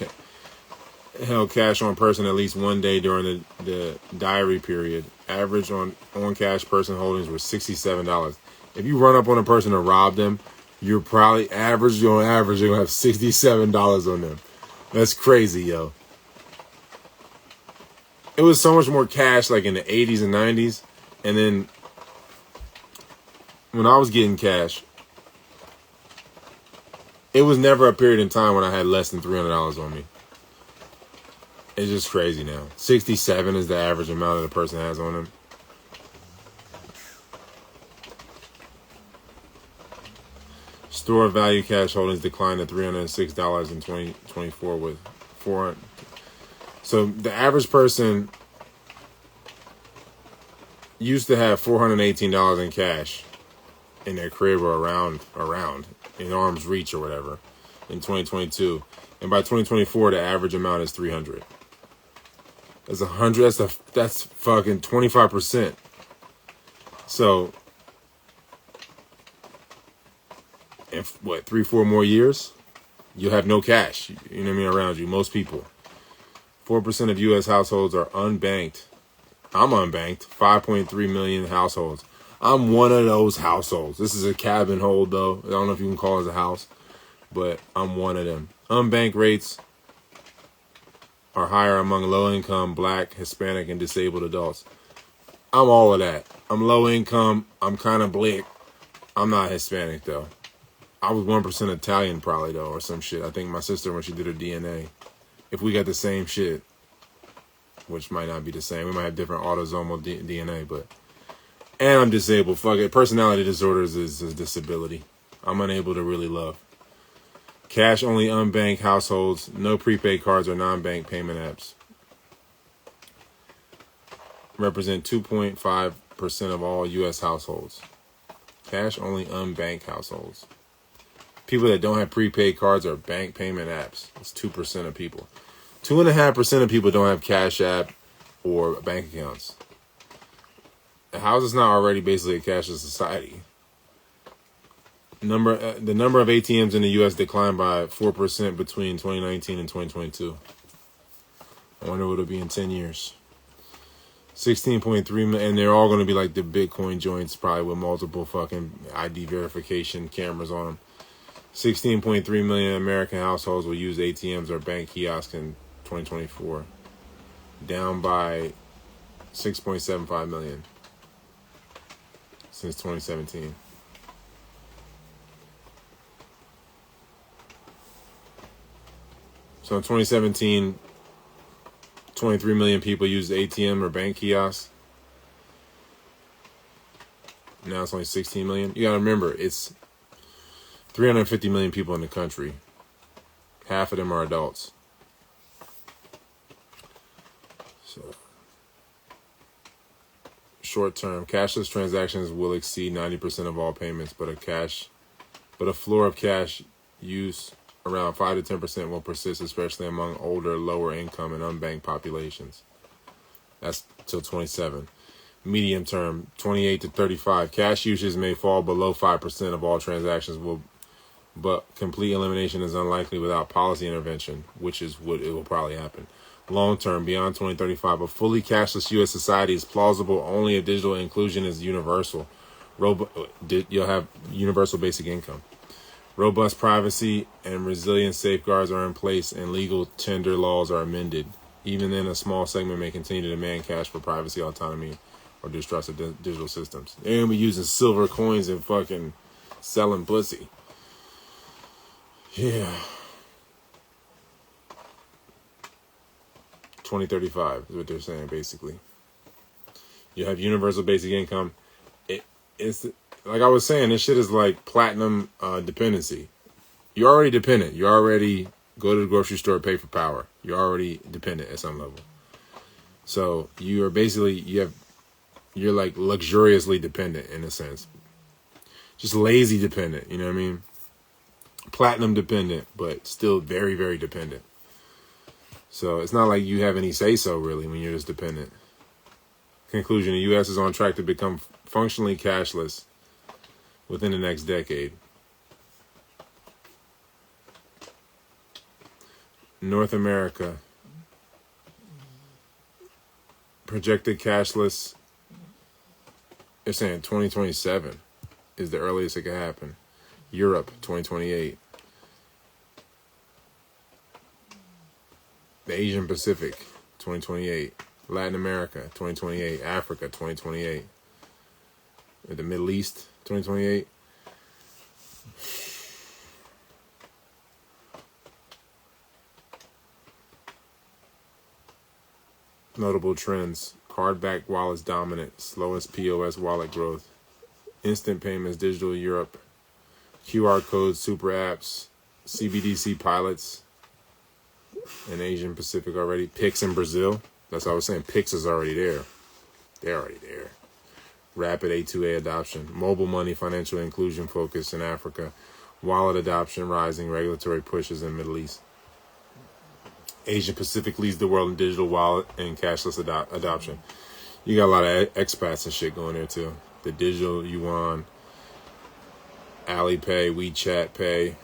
cash on person at least one day during the diary period. Average on cash person holdings were $67. If you run up on a person and rob them, you're probably you're going to have $67 on them. That's crazy, yo. It was so much more cash like in the 80s and 90s. And then when I was getting cash, it was never a period in time when I had less than $300 on me. It's just crazy now. 67 is the average amount that a person has on them. Store value cash holdings declined to $306 in 2024 with 400. So the average person used to have $418 in cash in their crib or around in arm's reach or whatever in 2022. And by 2024, the average amount is $300. That's 100. That's fucking 25%. So, in what, 3-4 more years, you'll have no cash. You know what I mean? Around you, most people. 4% of U.S. households are unbanked. I'm unbanked. 5.3 million households. I'm one of those households. This is a cabin hold, though. I don't know if you can call it a house, but I'm one of them. Unbanked rates are higher among low-income, Black, Hispanic, and disabled adults. I'm all of that. I'm low income. I'm kind of Black. I'm not Hispanic, though. I was 1% Italian, probably, though, or some shit. I think my sister, when she did her DNA, if we got the same shit, which might not be the same. We might have different autosomal DNA, but... And I'm disabled. Fuck it. Personality disorders is a disability. I'm unable to really love. Cash-only unbanked households. No prepaid cards or non-bank payment apps. Represent 2.5% of all U.S. households. Cash-only unbanked households. People that don't have prepaid cards or bank payment apps. It's 2% of people. 2.5% of people don't have Cash App or bank accounts. How is this not already basically a cashless society? The number of ATMs in the U.S. declined by 4% between 2019 and 2022. I wonder what it'll be in 10 years. 16.3 million, and they're all going to be like the Bitcoin joints, probably with multiple fucking ID verification cameras on them. 16.3 million American households will use ATMs or bank kiosks in 2024, down by 6.75 million since 2017. So in 2017, 23 million people used ATM or bank kiosks. Now it's only 16 million. You gotta remember, it's 350 million people in the country. Half of them are adults. So, short-term cashless transactions will exceed 90% of all payments, but a floor of cash use around 5 to 10% will persist, especially among older, lower income, and unbanked populations. That's till 27. Medium term, 28 to 35. Cash usage may fall below 5% of all transactions, but complete elimination is unlikely without policy intervention, which is what it will probably happen. Long term, beyond 2035, a fully cashless U.S. society is plausible only if digital inclusion is universal. You'll have universal basic income. Robust privacy and resilient safeguards are in place, and legal tender laws are amended. Even then, a small segment may continue to demand cash for privacy, autonomy, or distrust of digital systems. They're going to be using silver coins and fucking selling pussy. Yeah. 2035 is what they're saying, basically. You have universal basic income. It's like I was saying, this shit is like platinum dependency. You're already dependent. You already go to the grocery store, pay for power. You're already dependent at some level. So you are basically, you're like luxuriously dependent in a sense. Just lazy dependent, you know what I mean? Platinum dependent, but still very, very dependent. So it's not like you have any say-so really when you're just dependent. Conclusion, the U.S. is on track to become functionally cashless within the next decade. North America, projected cashless, they're saying 2027 is the earliest it could happen. Europe, 2028. The Asian Pacific, 2028. Latin America, 2028. Africa, 2028. The Middle East, 2028. Notable trends. Card-backed wallets dominant. Slowest POS wallet growth. Instant payments, digital Europe. QR codes, super apps. CBDC pilots. In Asian Pacific already. Pix in Brazil. That's what I was saying. Pix is already there. They're already there. Rapid A2A adoption. Mobile money financial inclusion focus in Africa. Wallet adoption rising. Regulatory pushes in Middle East. Asia Pacific leads the world in digital wallet and cashless adoption. You got a lot of expats and shit going there too. The digital yuan, Alipay, WeChat Pay.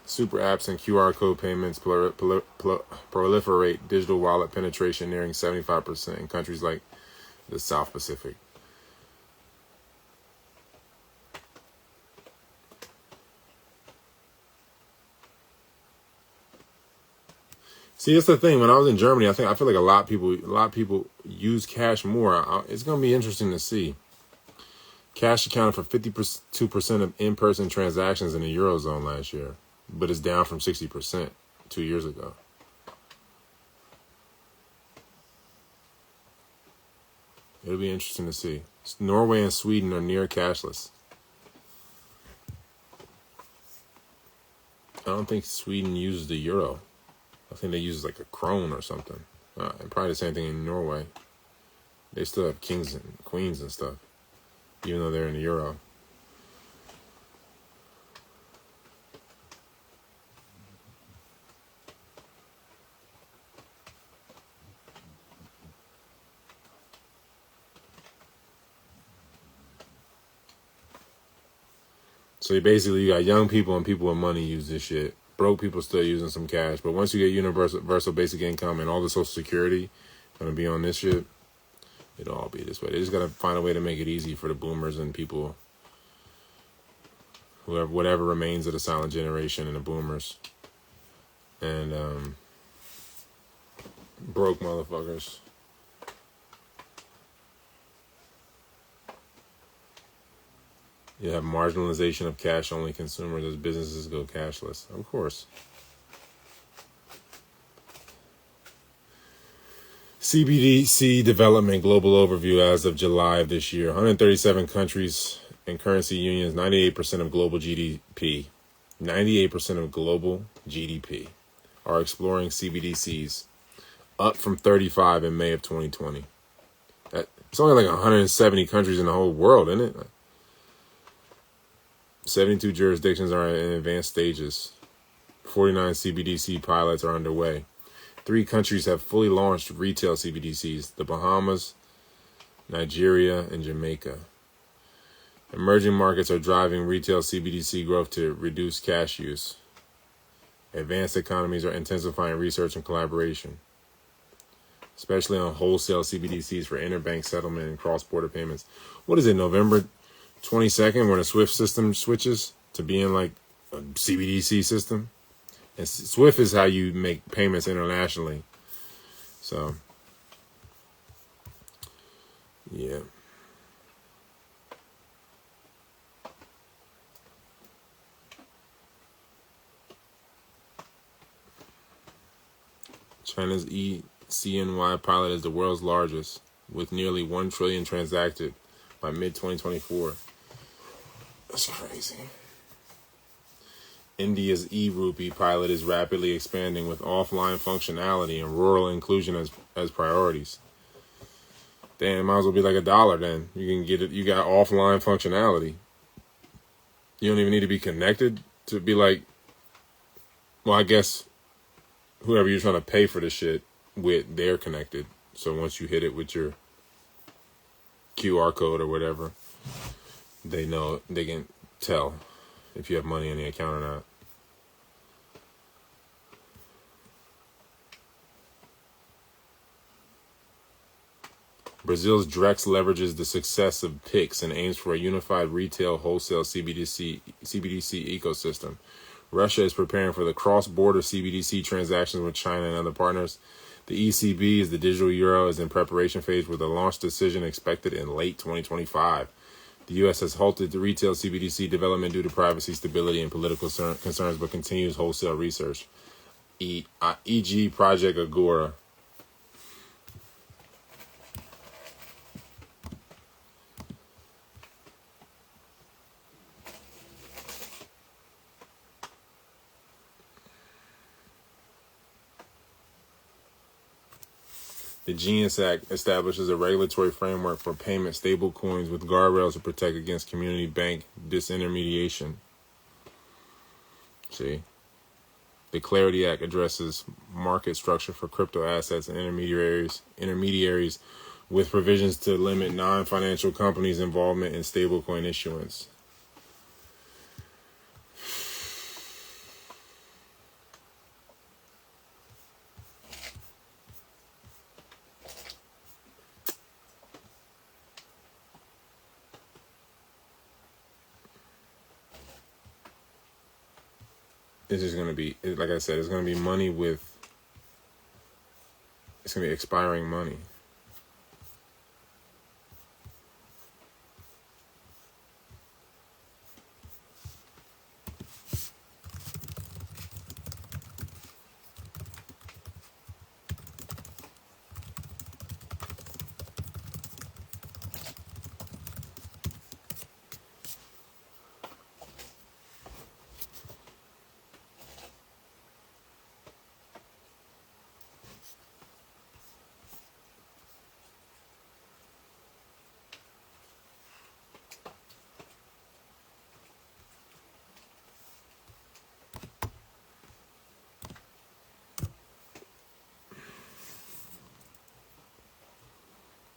Super apps and QR code payments proliferate, digital wallet penetration nearing 75% in countries like the South Pacific. See, that's the thing. When I was in Germany, I feel like a lot of people use cash more. It's going to be interesting to see. Cash accounted for 52% of in-person transactions in the Eurozone last year, but it's down from 60% 2 years ago. It'll be interesting to see. Norway and Sweden are near cashless. I don't think Sweden uses the euro. I think they use like a krone or something. And probably the same thing in Norway. They still have kings and queens and stuff, even though they're in the euro. So you got young people and people with money use this shit. Broke people still using some cash. But once you get universal basic income and all the social security going to be on this shit, it'll all be this way. They just got to find a way to make it easy for the boomers and people, whatever remains of the silent generation and the boomers. And broke motherfuckers. You have marginalization of cash-only consumers as businesses go cashless. Of course. CBDC development global overview as of July of this year. 137 countries and currency unions, 98% of global GDP. 98% of global GDP are exploring CBDCs, up from 35 in May of 2020. It's only like 170 countries in the whole world, isn't it? 72 jurisdictions are in advanced stages. 49 CBDC pilots are underway. 3 countries have fully launched retail CBDCs: the Bahamas, Nigeria, and Jamaica. Emerging markets are driving retail CBDC growth to reduce cash use. Advanced economies are intensifying research and collaboration, especially on wholesale CBDCs for interbank settlement and cross-border payments. What is it, November 22nd, when the SWIFT system switches to being like a CBDC system? And SWIFT is how you make payments internationally. So, yeah. China's eCNY pilot is the world's largest, with nearly 1 trillion transacted by mid-2024. That's crazy. India's e-rupee pilot is rapidly expanding with offline functionality and rural inclusion as priorities. Damn, it might as well be like $1 then. You can get it. You got offline functionality. You don't even need to be connected to be like, well, I guess whoever you're trying to pay for the shit with, they're connected. So once you hit it with your QR code or whatever, they know, they can tell if you have money in the account or not. Brazil's Drex leverages the success of Pix and aims for a unified retail wholesale CBDC ecosystem. Russia is preparing for the cross-border CBDC transactions with China and other partners. The ECB, the digital euro, is in preparation phase with a launch decision expected in late 2025. The U.S. has halted the retail CBDC development due to privacy, stability, and political concerns, but continues wholesale research. E.g. Project Agora. The Genius Act establishes a regulatory framework for payment stablecoins with guardrails to protect against community bank disintermediation. See? The Clarity Act addresses market structure for crypto assets and intermediaries with provisions to limit non-financial companies' involvement in stablecoin issuance. It's just going to be, like I said, it's going to be money with, it's going to be expiring money.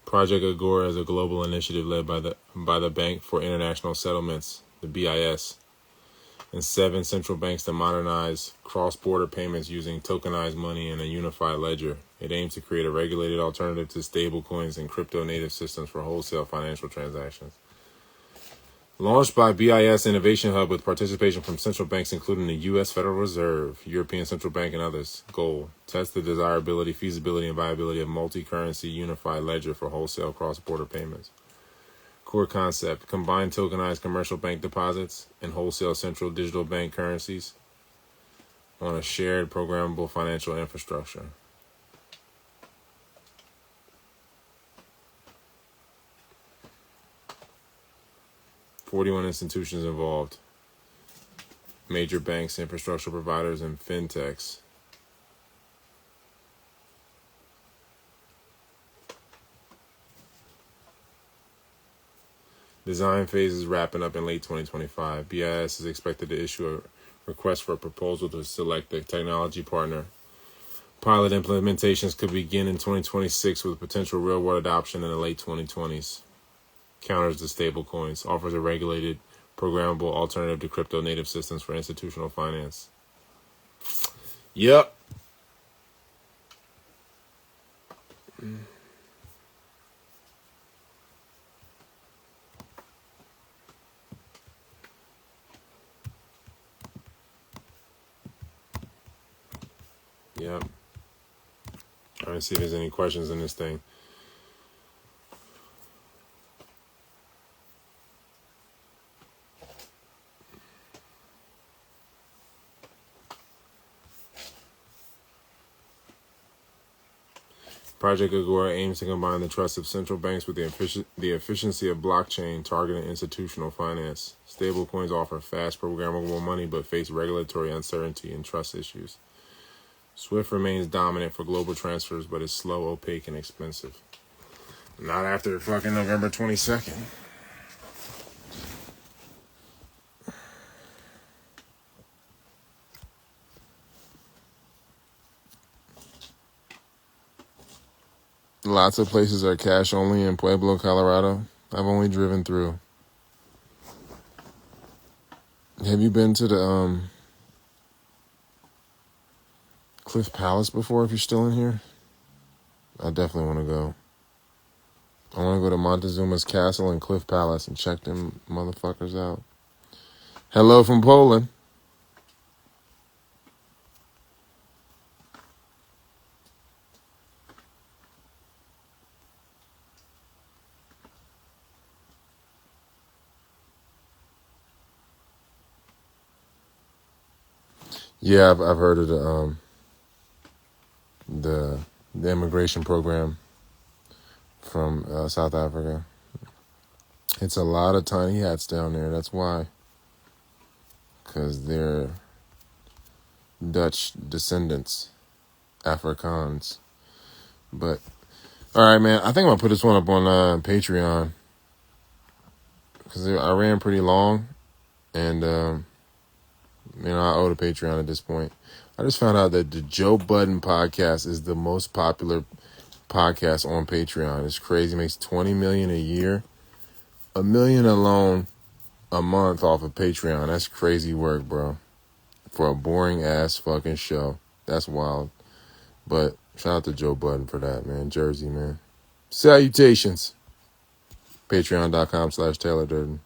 Project Agora is a global initiative led by the Bank for International Settlements, the BIS, and 7 central banks to modernize cross-border payments using tokenized money and a unified ledger. It aims to create a regulated alternative to stablecoins and crypto-native systems for wholesale financial transactions. Launched by BIS Innovation Hub with participation from central banks including the U.S. Federal Reserve, European Central Bank, and others. Goal: test the desirability, feasibility, and viability of multi-currency unified ledger for wholesale cross-border payments. Core concept: combine tokenized commercial bank deposits and wholesale central digital bank currencies on a shared programmable financial infrastructure. "41 institutions involved, major banks, infrastructure providers, and fintechs. Design phase is wrapping up in late 2025. BIS is expected to issue a request for a proposal to select a technology partner. Pilot implementations could begin in 2026 with potential real-world adoption in the late 2020s. Counters to stablecoins, offers a regulated, programmable alternative to crypto-native systems for institutional finance." Yep. Yep. I'm going to see if there's any questions in this thing. Project Agora aims to combine the trust of central banks with the efficiency of blockchain targeting institutional finance. Stablecoins offer fast programmable money but face regulatory uncertainty and trust issues. SWIFT remains dominant for global transfers but is slow, opaque, and expensive. Not after fucking November 22nd. Lots of places are cash only in Pueblo, Colorado. I've only driven through. Have you been to the Cliff Palace before if you're still in here? I definitely want to go. I want to go to Montezuma's Castle and Cliff Palace and check them motherfuckers out. Hello from Poland. Yeah, I've heard of the immigration program from South Africa. It's a lot of tiny hats down there. That's why. Because they're Dutch descendants, Afrikaans. But All right, man. I think I'm going to put this one up on Patreon because I ran pretty long and, I owe the Patreon at this point. I just found out that the Joe Budden podcast is the most popular podcast on Patreon. It's crazy. It makes $20 million a year. $1 million alone a month off of Patreon. That's crazy work, bro. For a boring ass fucking show. That's wild. But shout out to Joe Budden for that, man. Jersey, man. Salutations. Patreon.com/Taylor Durden.